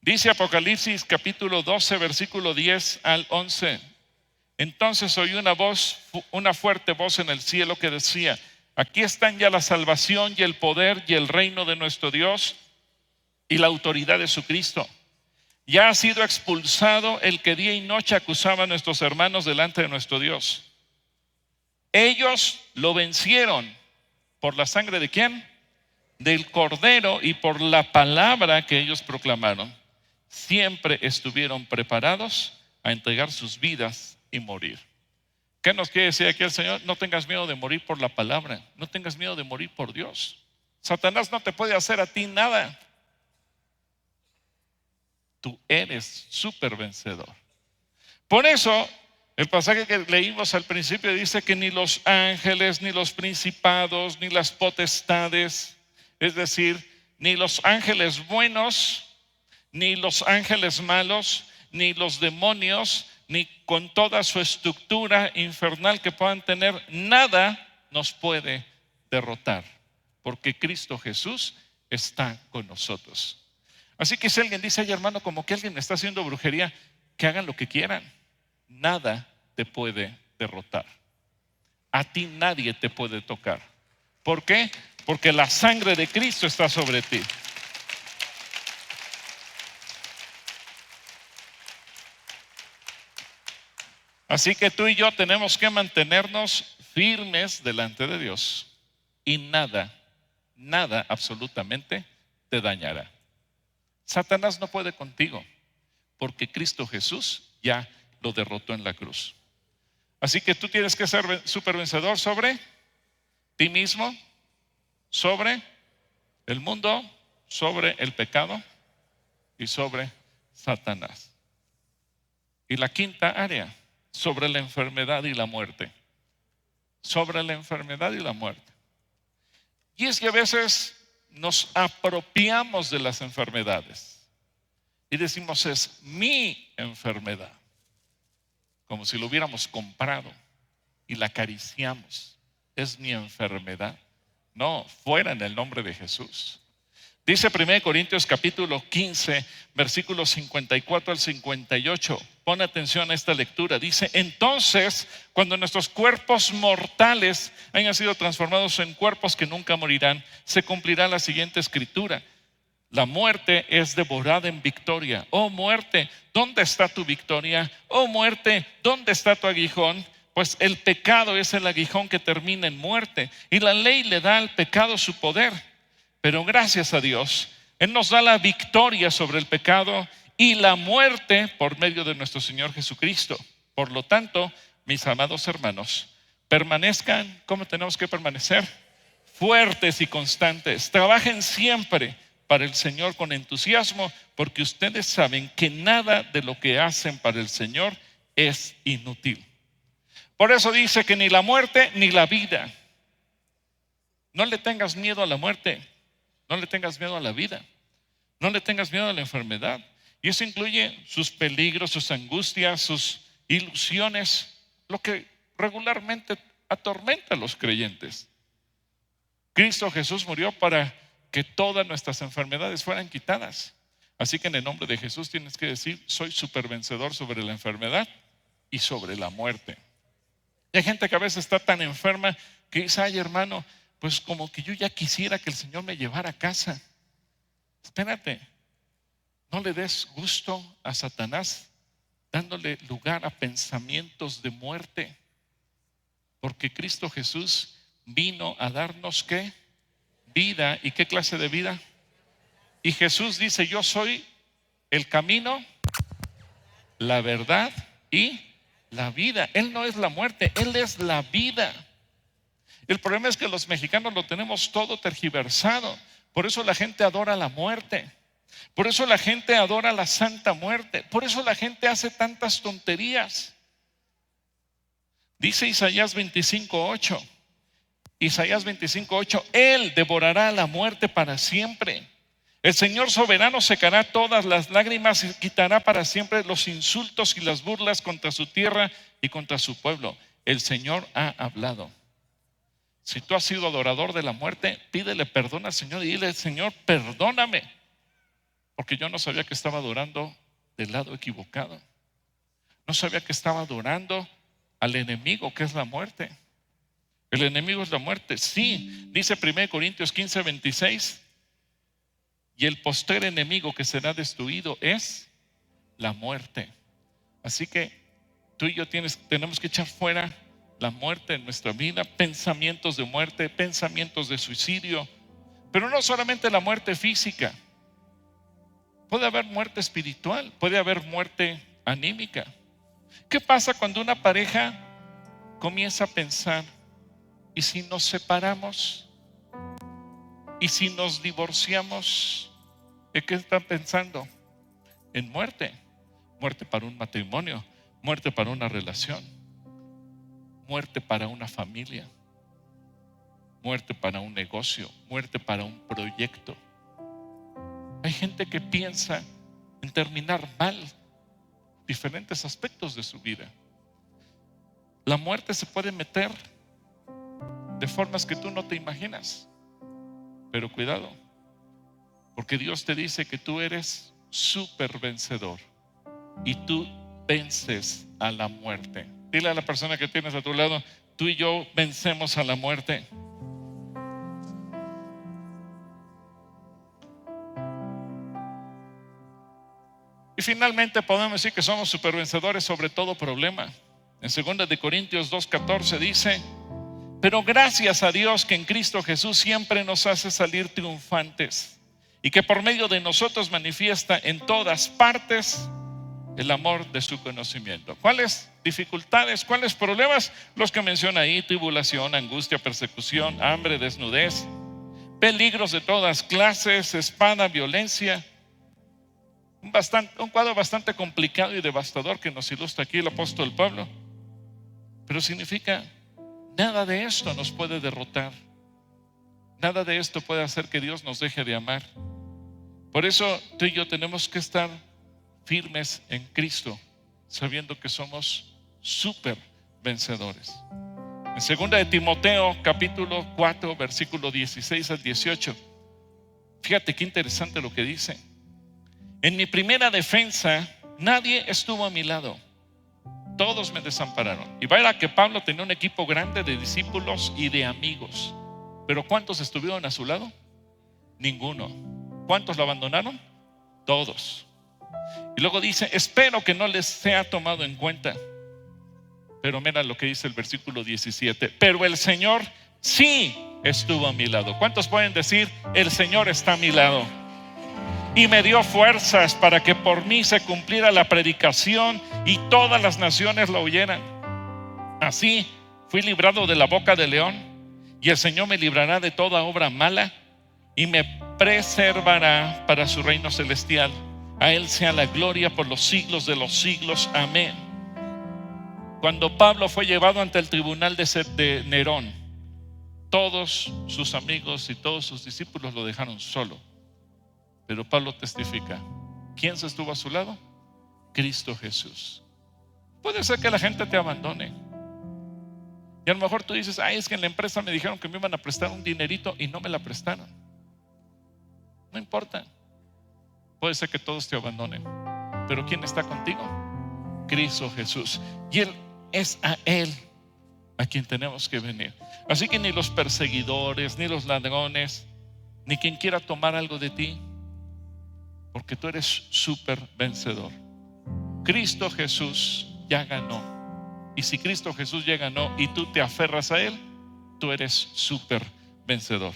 Dice Apocalipsis capítulo 12, versículo 10 al 11. Entonces oí una fuerte voz en el cielo que decía: aquí están ya la salvación y el poder y el reino de nuestro Dios y la autoridad de su Cristo. Ya ha sido expulsado el que día y noche acusaba a nuestros hermanos delante de nuestro Dios. Ellos lo vencieron por la sangre ¿de quién? Del Cordero y por la palabra que ellos proclamaron. Siempre estuvieron preparados a entregar sus vidas y morir. ¿Qué nos quiere decir aquí el Señor? No tengas miedo de morir por la palabra. No tengas miedo de morir por Dios. Satanás no te puede hacer a ti nada. Tú eres súper vencedor. Por eso, el pasaje que leímos al principio dice que ni los ángeles, ni los principados, ni las potestades, es decir, ni los ángeles buenos, ni los ángeles malos, ni los demonios, ni con toda su estructura infernal que puedan tener, nada nos puede derrotar, porque Cristo Jesús está con nosotros. Así que si alguien dice, ay hermano, como que alguien está haciendo brujería, que hagan lo que quieran. Nada te puede derrotar. A ti nadie te puede tocar. ¿Por qué? Porque la sangre de Cristo está sobre ti. Así que tú y yo tenemos que mantenernos firmes delante de Dios y nada, nada absolutamente te dañará. Satanás no puede contigo porque Cristo Jesús ya lo derrotó en la cruz. Así que tú tienes que ser supervencedor sobre ti mismo, sobre el mundo, sobre el pecado y sobre Satanás. Y la quinta área, sobre la enfermedad y la muerte. Sobre la enfermedad y la muerte. Y es que a veces nos apropiamos de las enfermedades y decimos es mi enfermedad, como si lo hubiéramos comprado y la acariciamos. Es mi enfermedad. No, fuera en el nombre de Jesús. Dice 1 Corintios capítulo 15, versículos 54 al 58. Pon atención a esta lectura. Dice, entonces, cuando nuestros cuerpos mortales hayan sido transformados en cuerpos que nunca morirán, se cumplirá la siguiente escritura. La muerte es devorada en victoria. Oh muerte, ¿dónde está tu victoria? Oh muerte, ¿dónde está tu aguijón? Pues el pecado es el aguijón que termina en muerte y la ley le da al pecado su poder. Pero gracias a Dios, Él nos da la victoria sobre el pecado y la muerte por medio de nuestro Señor Jesucristo. Por lo tanto, mis amados hermanos, permanezcan, ¿cómo tenemos que permanecer? Fuertes y constantes. Trabajen siempre para el Señor con entusiasmo, porque ustedes saben que nada de lo que hacen para el Señor es inútil. Por eso dice que ni la muerte ni la vida. No le tengas miedo a la muerte. No le tengas miedo a la vida. No le tengas miedo a la enfermedad. Y eso incluye sus peligros, sus angustias, sus ilusiones, lo que regularmente atormenta a los creyentes. Cristo Jesús murió para que todas nuestras enfermedades fueran quitadas. Así que en el nombre de Jesús tienes que decir, soy supervencedor sobre la enfermedad y sobre la muerte. Y hay gente que a veces está tan enferma que dice, ay hermano, pues como que yo ya quisiera que el Señor me llevara a casa. Espérate, no le des gusto a Satanás dándole lugar a pensamientos de muerte, porque Cristo Jesús vino a darnos ¿qué? Vida. ¿Y qué clase de vida? Y Jesús dice, yo soy el camino, la verdad y la vida. Él no es la muerte, Él es la vida. El problema es que los mexicanos lo tenemos todo tergiversado. Por eso la gente adora la muerte. Por eso la gente adora la santa muerte. Por eso la gente hace tantas tonterías. Dice Isaías 25:8. Isaías 25:8. Él devorará la muerte para siempre. El Señor soberano secará todas las lágrimas y quitará para siempre los insultos y las burlas contra su tierra y contra su pueblo. El Señor ha hablado. Si tú has sido adorador de la muerte, pídele perdón al Señor y dile, Señor, perdóname, porque yo no sabía que estaba adorando del lado equivocado. No sabía que estaba adorando al enemigo, que es la muerte. El enemigo es la muerte, sí. Dice 1 Corintios 15:26, y el postrer enemigo que será destruido es la muerte. Así que tú y yo tenemos que echar fuera la muerte en nuestra vida, pensamientos de muerte, pensamientos de suicidio, pero no solamente la muerte física. Puede haber muerte espiritual, puede haber muerte anímica. ¿Qué pasa cuando una pareja comienza a pensar, ¿y si nos separamos? ¿Y si nos divorciamos? ¿En qué están pensando? En muerte. Muerte para un matrimonio, muerte para una relación, muerte para una familia, muerte para un negocio, muerte para un proyecto. Hay gente que piensa en terminar mal diferentes aspectos de su vida. La muerte se puede meter de formas que tú no te imaginas. Pero cuidado, porque Dios te dice que tú eres súper vencedor y tú vences a la muerte. Dile a la persona que tienes a tu lado, tú y yo vencemos a la muerte. Y finalmente podemos decir que somos supervencedores sobre todo problema. En 2 de Corintios 2:14 dice: pero gracias a Dios que en Cristo Jesús siempre nos hace salir triunfantes y que por medio de nosotros manifiesta en todas partes el amor de su conocimiento. ¿Cuáles dificultades, cuáles problemas? Los que menciona ahí: tribulación, angustia, persecución, hambre, desnudez, peligros de todas clases, espada, violencia. Un cuadro bastante complicado y devastador que nos ilustra aquí el apóstol Pablo. Pero significa, nada de esto nos puede derrotar. Nada de esto puede hacer que Dios nos deje de amar. Por eso tú y yo tenemos que estar firmes en Cristo, sabiendo que somos súper vencedores. En 2 de Timoteo capítulo 4 versículo 16 al 18, fíjate qué interesante lo que dice: en mi primera defensa nadie estuvo a mi lado, todos me desampararon. Y vaya que Pablo tenía un equipo grande de discípulos y de amigos, pero ¿cuántos estuvieron a su lado? Ninguno. ¿Cuántos lo abandonaron? Todos. Y luego dice: espero que no les sea tomado en cuenta. Pero mira lo que dice el versículo 17: pero el Señor sí estuvo a mi lado. ¿Cuántos pueden decir: el Señor está a mi lado? Y me dio fuerzas para que por mí se cumpliera la predicación y todas las naciones la oyeran. Así fui librado de la boca del león, y el Señor me librará de toda obra mala y me preservará para su reino celestial. A Él sea la gloria por los siglos de los siglos. Amén. Cuando Pablo fue llevado ante el tribunal de Nerón, todos sus amigos y todos sus discípulos lo dejaron solo. Pero Pablo testifica: ¿quién se estuvo a su lado? Cristo Jesús. Puede ser que la gente te abandone, y a lo mejor tú dices: ay, es que en la empresa me dijeron que me iban a prestar un dinerito y no me la prestaron. No importa, puede ser que todos te abandonen, pero ¿quién está contigo? Cristo Jesús. Y es a Él a quien tenemos que venir. Así que ni los perseguidores, ni los ladrones, ni quien quiera tomar algo de ti, porque tú eres súper vencedor. Cristo Jesús ya ganó. Y si Cristo Jesús ya ganó y tú te aferras a Él, tú eres súper vencedor.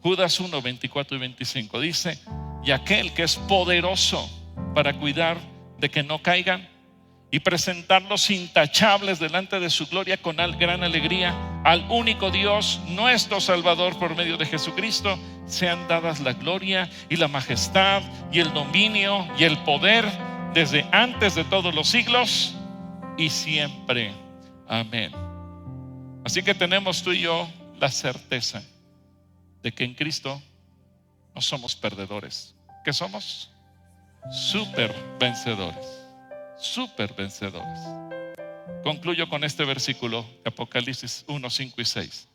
Judas 1, 24 y 25 dice: y aquel que es poderoso para cuidar de que no caigan y presentarlos intachables delante de su gloria con gran alegría, al único Dios, nuestro Salvador, por medio de Jesucristo, sean dadas la gloria y la majestad y el dominio y el poder desde antes de todos los siglos y siempre. Amén. Así que tenemos tú y yo la certeza de que en Cristo no somos perdedores. ¿Qué somos? Súper vencedores. Súper vencedores. Concluyo con este versículo de Apocalipsis 1, 5 y 6.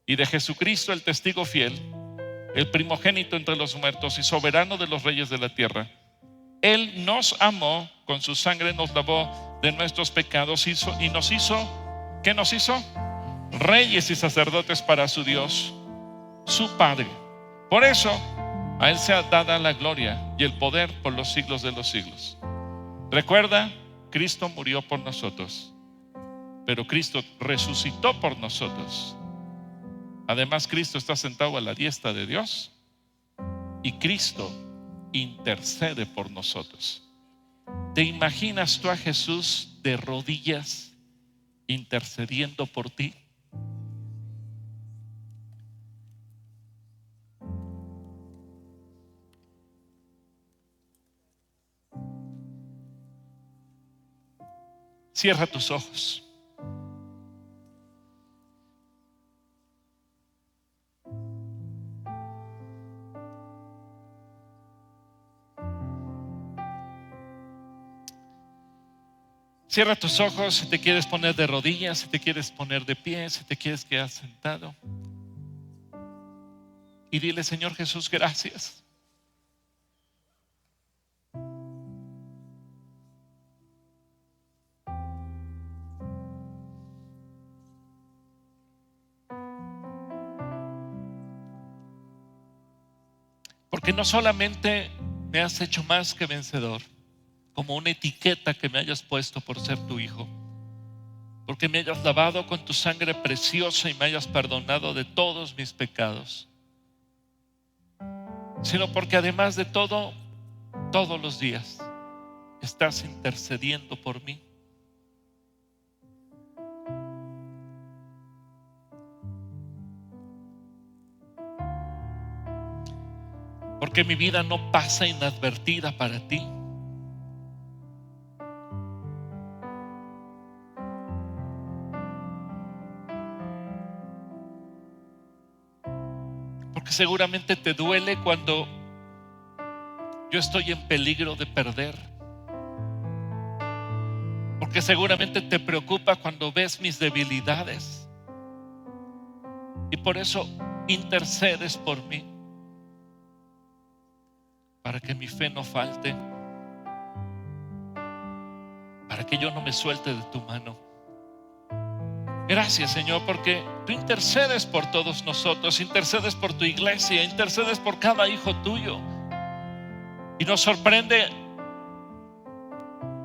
Y de Jesucristo, el testigo fiel, el primogénito entre los muertos y soberano de los reyes de la tierra, Él nos amó, con su sangre nos lavó de nuestros pecados y nos hizo, ¿qué nos hizo? Reyes y sacerdotes para su Dios, su Padre. Por eso a Él sea dada la gloria y el poder por los siglos de los siglos. Recuerda, Cristo murió por nosotros, pero Cristo resucitó por nosotros. Además, Cristo está sentado a la diestra de Dios y Cristo intercede por nosotros. ¿Te imaginas tú a Jesús de rodillas intercediendo por ti? Cierra tus ojos. Cierra tus ojos si te quieres poner de rodillas, si te quieres poner de pie, si te quieres quedar sentado. Y dile: Señor Jesús, gracias. Porque no solamente me has hecho más que vencedor, como una etiqueta que me hayas puesto por ser tu hijo, porque me hayas lavado con tu sangre preciosa y me hayas perdonado de todos mis pecados, sino porque además de todo, todos los días estás intercediendo por mí. Porque mi vida no pasa inadvertida para ti. Porque seguramente te duele cuando yo estoy en peligro de perder. Porque seguramente te preocupa cuando ves mis debilidades. Y por eso intercedes por mí, para que mi fe no falte, para que yo no me suelte de tu mano. Gracias, Señor, porque tú intercedes por todos nosotros, intercedes por tu iglesia, intercedes por cada hijo tuyo. Y nos sorprende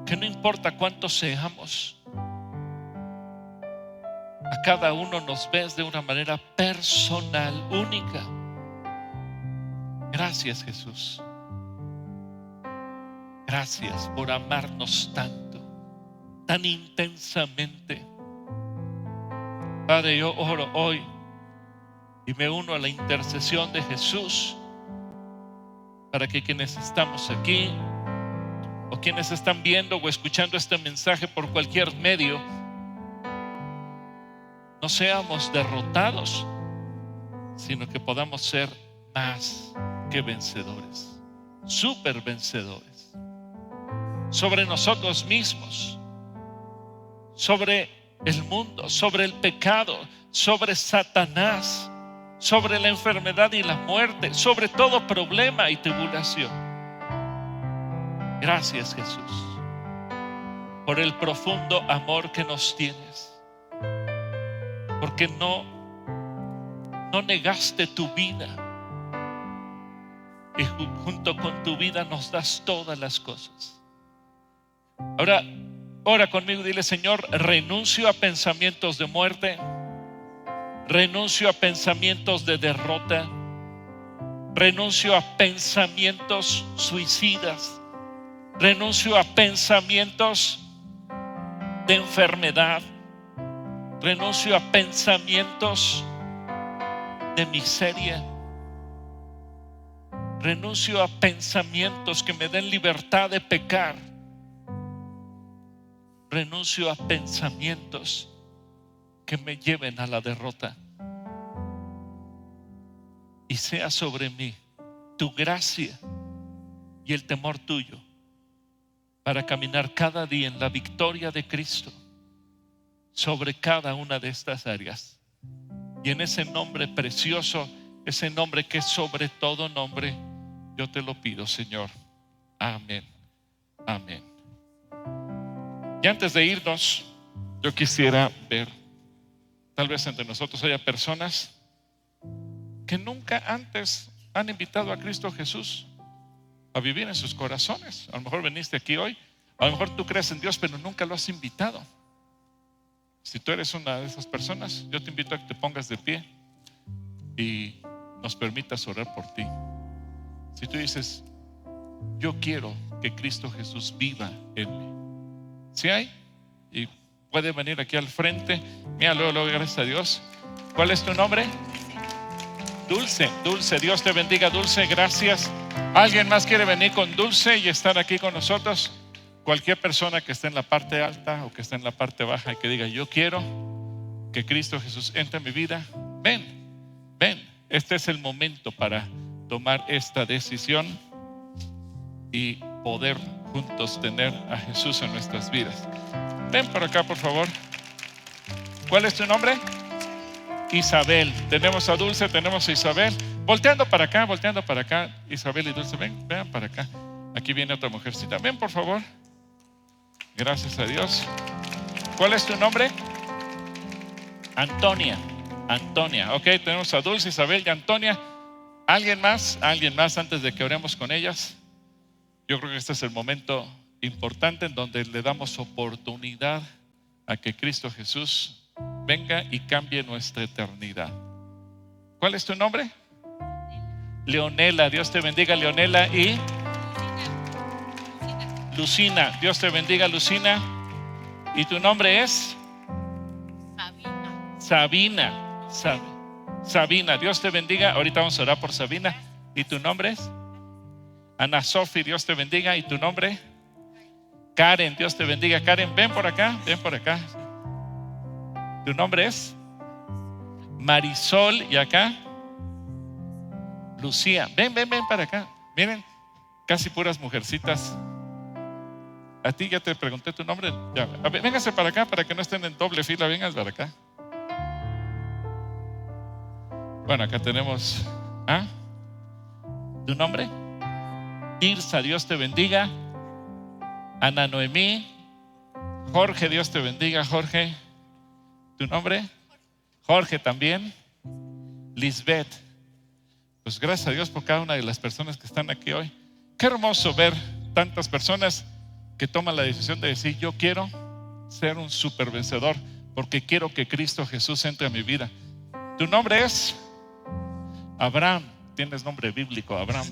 que no importa cuántos seamos, a cada uno nos ves de una manera personal, única. Gracias, Jesús. Gracias por amarnos tanto, tan intensamente. Padre, yo oro hoy y me uno a la intercesión de Jesús para que quienes estamos aquí o quienes están viendo o escuchando este mensaje por cualquier medio, no seamos derrotados, sino que podamos ser más que vencedores, súper vencedores, sobre nosotros mismos, sobre el mundo, sobre el pecado, sobre Satanás, sobre la enfermedad y la muerte, sobre todo problema y tribulación. Gracias, Jesús, por el profundo amor que nos tienes, porque no negaste tu vida y junto con tu vida nos das todas las cosas. Ahora, ora conmigo y dile: Señor, renuncio a pensamientos de muerte, renuncio a pensamientos de derrota, renuncio a pensamientos suicidas, renuncio a pensamientos de enfermedad, renuncio a pensamientos de miseria, renuncio a pensamientos que me den libertad de pecar, renuncio a pensamientos que me lleven a la derrota, y sea sobre mí tu gracia y el temor tuyo para caminar cada día en la victoria de Cristo sobre cada una de estas áreas. Y en ese nombre precioso, ese nombre que es sobre todo nombre, yo te lo pido, Señor. Amén. Amén. Y antes de irnos, yo quisiera ver, tal vez entre nosotros haya personas que nunca antes han invitado a Cristo Jesús a vivir en sus corazones. A lo mejor viniste aquí hoy, A lo mejor tú crees en Dios, pero nunca lo has invitado. Si tú eres una de esas personas, yo te invito a que te pongas de pie y nos permitas orar por ti. Si tú dices, yo quiero que Cristo Jesús viva en mí. ¿Sí hay? Y puede venir aquí al frente. Mira, luego, gracias a Dios. ¿Cuál es tu nombre? Dulce, Dulce. Dios te bendiga, Dulce. Gracias. ¿Alguien más quiere venir con Dulce y estar aquí con nosotros? Cualquier persona que esté en la parte alta o que esté en la parte baja y que diga, yo quiero que Cristo Jesús entre en mi vida. Ven, ven. Este es el momento para tomar esta decisión y poder juntos tener a Jesús en nuestras vidas. Ven por acá, por favor. ¿Cuál es tu nombre? Isabel. Tenemos a Dulce, tenemos a Isabel. Volteando para acá. Isabel y Dulce, vean para acá. Aquí viene otra mujercita. Ven, por favor. Gracias a Dios. ¿Cuál es tu nombre? Antonia. Antonia. Ok, tenemos a Dulce, Isabel y Antonia. ¿Alguien más? ¿Alguien más antes de que oremos con ellas? Yo creo que este es el momento importante en donde le damos oportunidad a que Cristo Jesús venga y cambie nuestra eternidad. ¿Cuál es tu nombre? Leonela. Dios te bendiga, Leonela. Y Lucina. Dios te bendiga, Lucina. ¿Y tu nombre es? Sabina. Sabina. Dios te bendiga. Ahorita vamos a orar por Sabina. ¿Y tu nombre es? Ana Sofi. Dios te bendiga. ¿Y tu nombre? Karen. Dios te bendiga, Karen. Ven por acá. Ven por acá. ¿Tu nombre es? Marisol. ¿Y acá? Lucía. Ven para acá. Miren, casi puras mujercitas. A ti ya te pregunté tu nombre. Ya. A ver, véngase para acá para que no estén en doble fila. Vengas para acá. Bueno, acá tenemos ¿tu nombre? Tirsa. Dios te bendiga. Ana Noemí. Jorge. Dios te bendiga, Jorge. ¿Tu nombre? Jorge también. Lisbeth. Pues gracias a Dios por cada una de las personas que están aquí hoy. Qué hermoso ver tantas personas que toman la decisión de decir, yo quiero ser un super vencedor porque quiero que Cristo Jesús entre a mi vida. ¿Tu nombre es? Abraham. Tienes nombre bíblico, Abraham.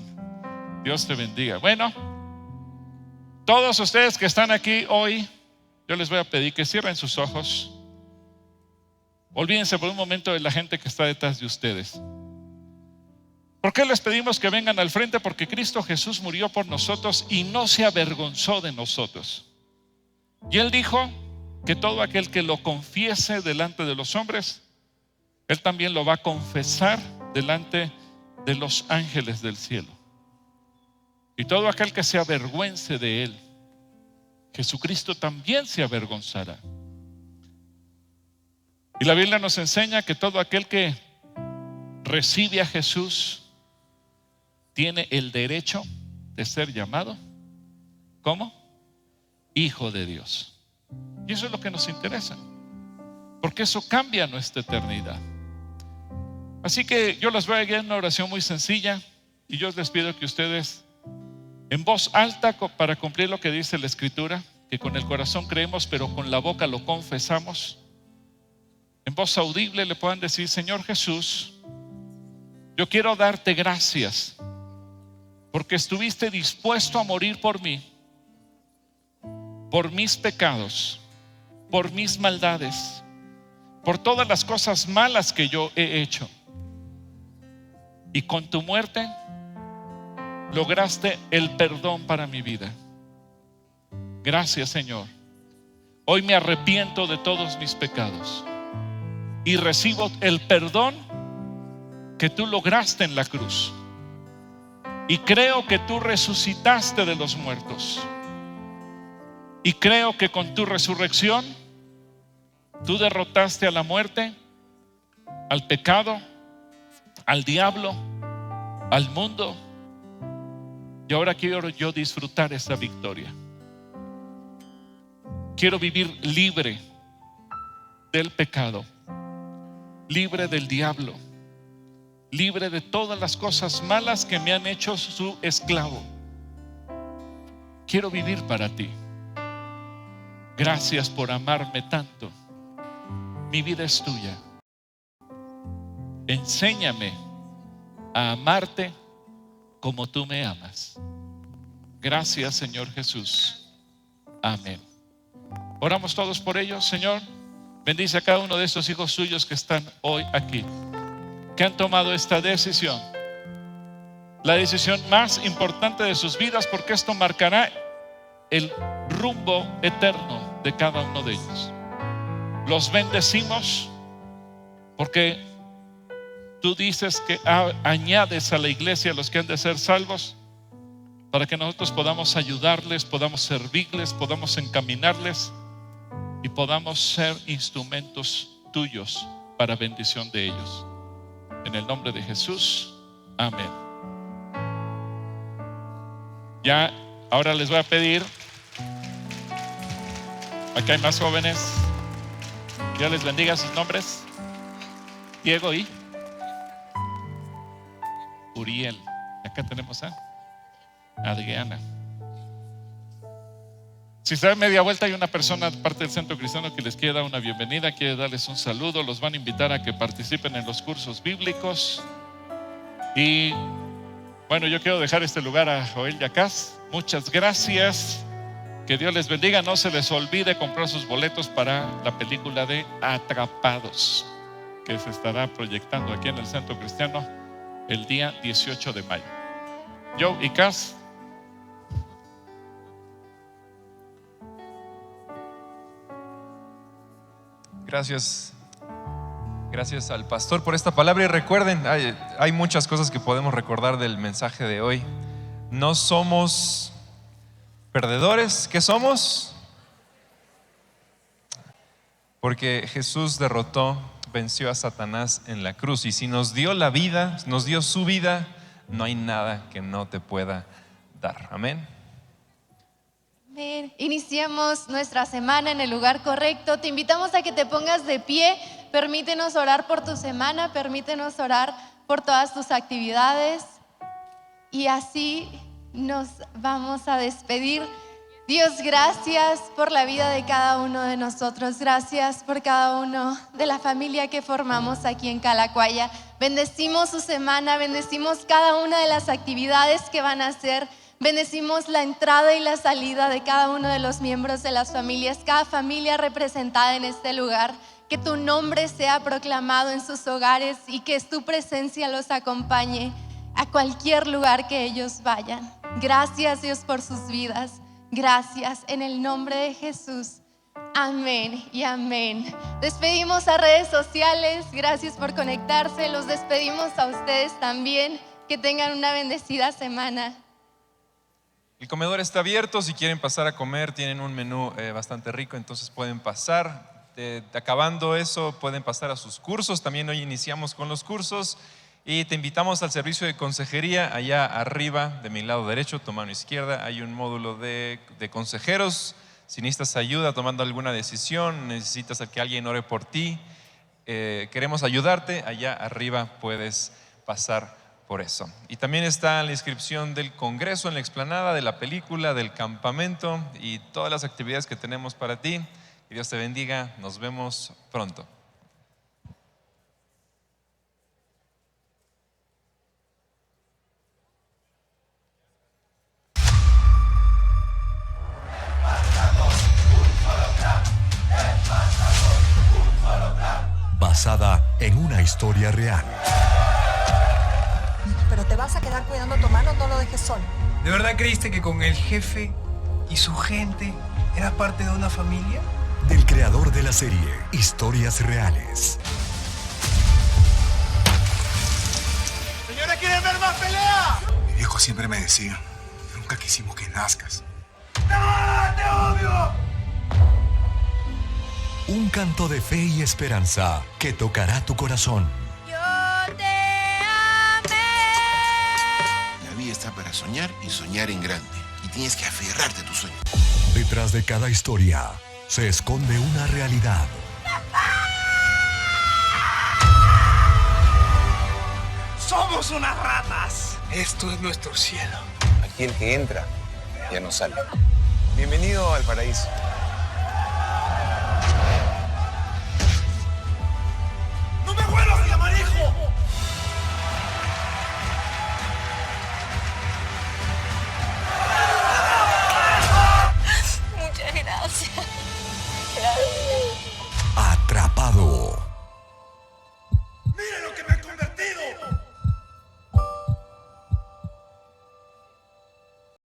Dios te bendiga. Bueno, todos ustedes que están aquí hoy, yo les voy a pedir que cierren sus ojos. Olvídense por un momento de la gente que está detrás de ustedes. ¿Por qué les pedimos que vengan al frente? Porque Cristo Jesús murió por nosotros y no se avergonzó de nosotros. Y Él dijo que todo aquel que lo confiese delante de los hombres, Él también lo va a confesar delante de los ángeles del cielo. Y todo aquel que se avergüence de Él, Jesucristo también se avergonzará. Y la Biblia nos enseña que todo aquel que recibe a Jesús tiene el derecho de ser llamado ¿cómo? Hijo de Dios. Y eso es lo que nos interesa, porque eso cambia nuestra eternidad. Así que yo les voy a guiar en una oración muy sencilla y yo les pido que ustedes en voz alta, para cumplir lo que dice la Escritura, que con el corazón creemos pero con la boca lo confesamos, en voz audible le puedan decir: Señor Jesús, yo quiero darte gracias porque estuviste dispuesto a morir por mí, por mis pecados, por mis maldades, por todas las cosas malas que yo he hecho. Y con tu muerte lograste el perdón para mi vida. Gracias, Señor. Hoy me arrepiento de todos mis pecados y recibo el perdón que tú lograste en la cruz. Y creo que tú resucitaste de los muertos. Y creo que con tu resurrección tú derrotaste a la muerte, al pecado, al diablo, al mundo. Y ahora quiero yo disfrutar esa victoria. Quiero vivir libre del pecado, libre del diablo, libre de todas las cosas malas que me han hecho su esclavo. Quiero vivir para ti. Gracias por amarme tanto. Mi vida es tuya. Enséñame a amarte como tú me amas. Gracias, Señor Jesús. Amén. Oramos todos por ellos. Señor, bendice a cada uno de estos hijos suyos que están hoy aquí, que han tomado esta decisión, la decisión más importante de sus vidas, porque esto marcará el rumbo eterno de cada uno de ellos. Los bendecimos porque tú dices que añades a la iglesia a los que han de ser salvos, para que nosotros podamos ayudarles, podamos servirles, podamos encaminarles y podamos ser instrumentos tuyos para bendición de ellos. En el nombre de Jesús, amén. Ya, ahora les voy a pedir, acá hay más jóvenes, Dios les bendiga sus nombres. Diego y Uriel. Acá tenemos a Adriana. Si se dan media vuelta, hay una persona de parte del Centro Cristiano que les quiere dar una bienvenida, quiere darles un saludo, los van a invitar a que participen en los cursos bíblicos. Y bueno, yo quiero dejar este lugar a Joel Yacaz. Muchas gracias, que Dios les bendiga. No se les olvide comprar sus boletos para la película de Atrapados, que se estará proyectando aquí en el Centro Cristiano el día 18 de mayo. Joe y Cas. Gracias al pastor por esta palabra. Y recuerden, hay muchas cosas que podemos recordar del mensaje de hoy. No somos perdedores. ¿Qué somos? Porque Jesús venció a Satanás en la cruz. Y si nos dio la vida, nos dio su vida, no hay nada que no te pueda dar. Amén. Amén. Iniciamos nuestra semana en el lugar correcto. Te invitamos a que te pongas de pie. Permítenos orar por tu semana, permítenos orar por todas tus actividades. Y así nos vamos a despedir. Dios, gracias por la vida de cada uno de nosotros. Gracias por cada uno de la familia que formamos aquí en Calacuaya. Bendecimos su semana, bendecimos cada una de las actividades que van a hacer. Bendecimos la entrada y la salida de cada uno de los miembros de las familias, cada familia representada en este lugar. Que tu nombre sea proclamado en sus hogares y que tu presencia los acompañe a cualquier lugar que ellos vayan. Gracias, Dios, por sus vidas. Gracias en el nombre de Jesús. Amén y amén. Despedimos a redes sociales. Gracias por conectarse. Los despedimos a ustedes también. Que tengan una bendecida semana. El comedor está abierto. Si quieren pasar a comer, tienen un menú bastante rico, entonces pueden pasar. Acabando eso, pueden pasar a sus cursos. También hoy iniciamos con los cursos. Y te invitamos al servicio de consejería. Allá arriba, de mi lado derecho, tu mano izquierda, hay un módulo de consejeros. Si necesitas ayuda tomando alguna decisión, necesitas que alguien ore por ti, queremos ayudarte. Allá arriba puedes pasar por eso. Y también está la inscripción del congreso en la explanada, de la película, del campamento y todas las actividades que tenemos para ti. Que Dios te bendiga. Nos vemos pronto. Basada en una historia real. Pero te vas a quedar cuidando a tu hermano, no lo dejes solo. ¿De verdad creíste que con el jefe y su gente eras parte de una familia? Del creador de la serie Historias Reales. ¡Señora, quieren ver más pelea! Mi viejo siempre me decía, nunca quisimos que nazcas. ¡No, te odio! Un canto de fe y esperanza que tocará tu corazón. Yo te amé. La vida está para soñar y soñar en grande. Y tienes que aferrarte a tu sueño. Detrás de cada historia se esconde una realidad. ¡Somos unas ratas! Esto es nuestro cielo. Aquí el que entra ya no sale. Bienvenido al paraíso.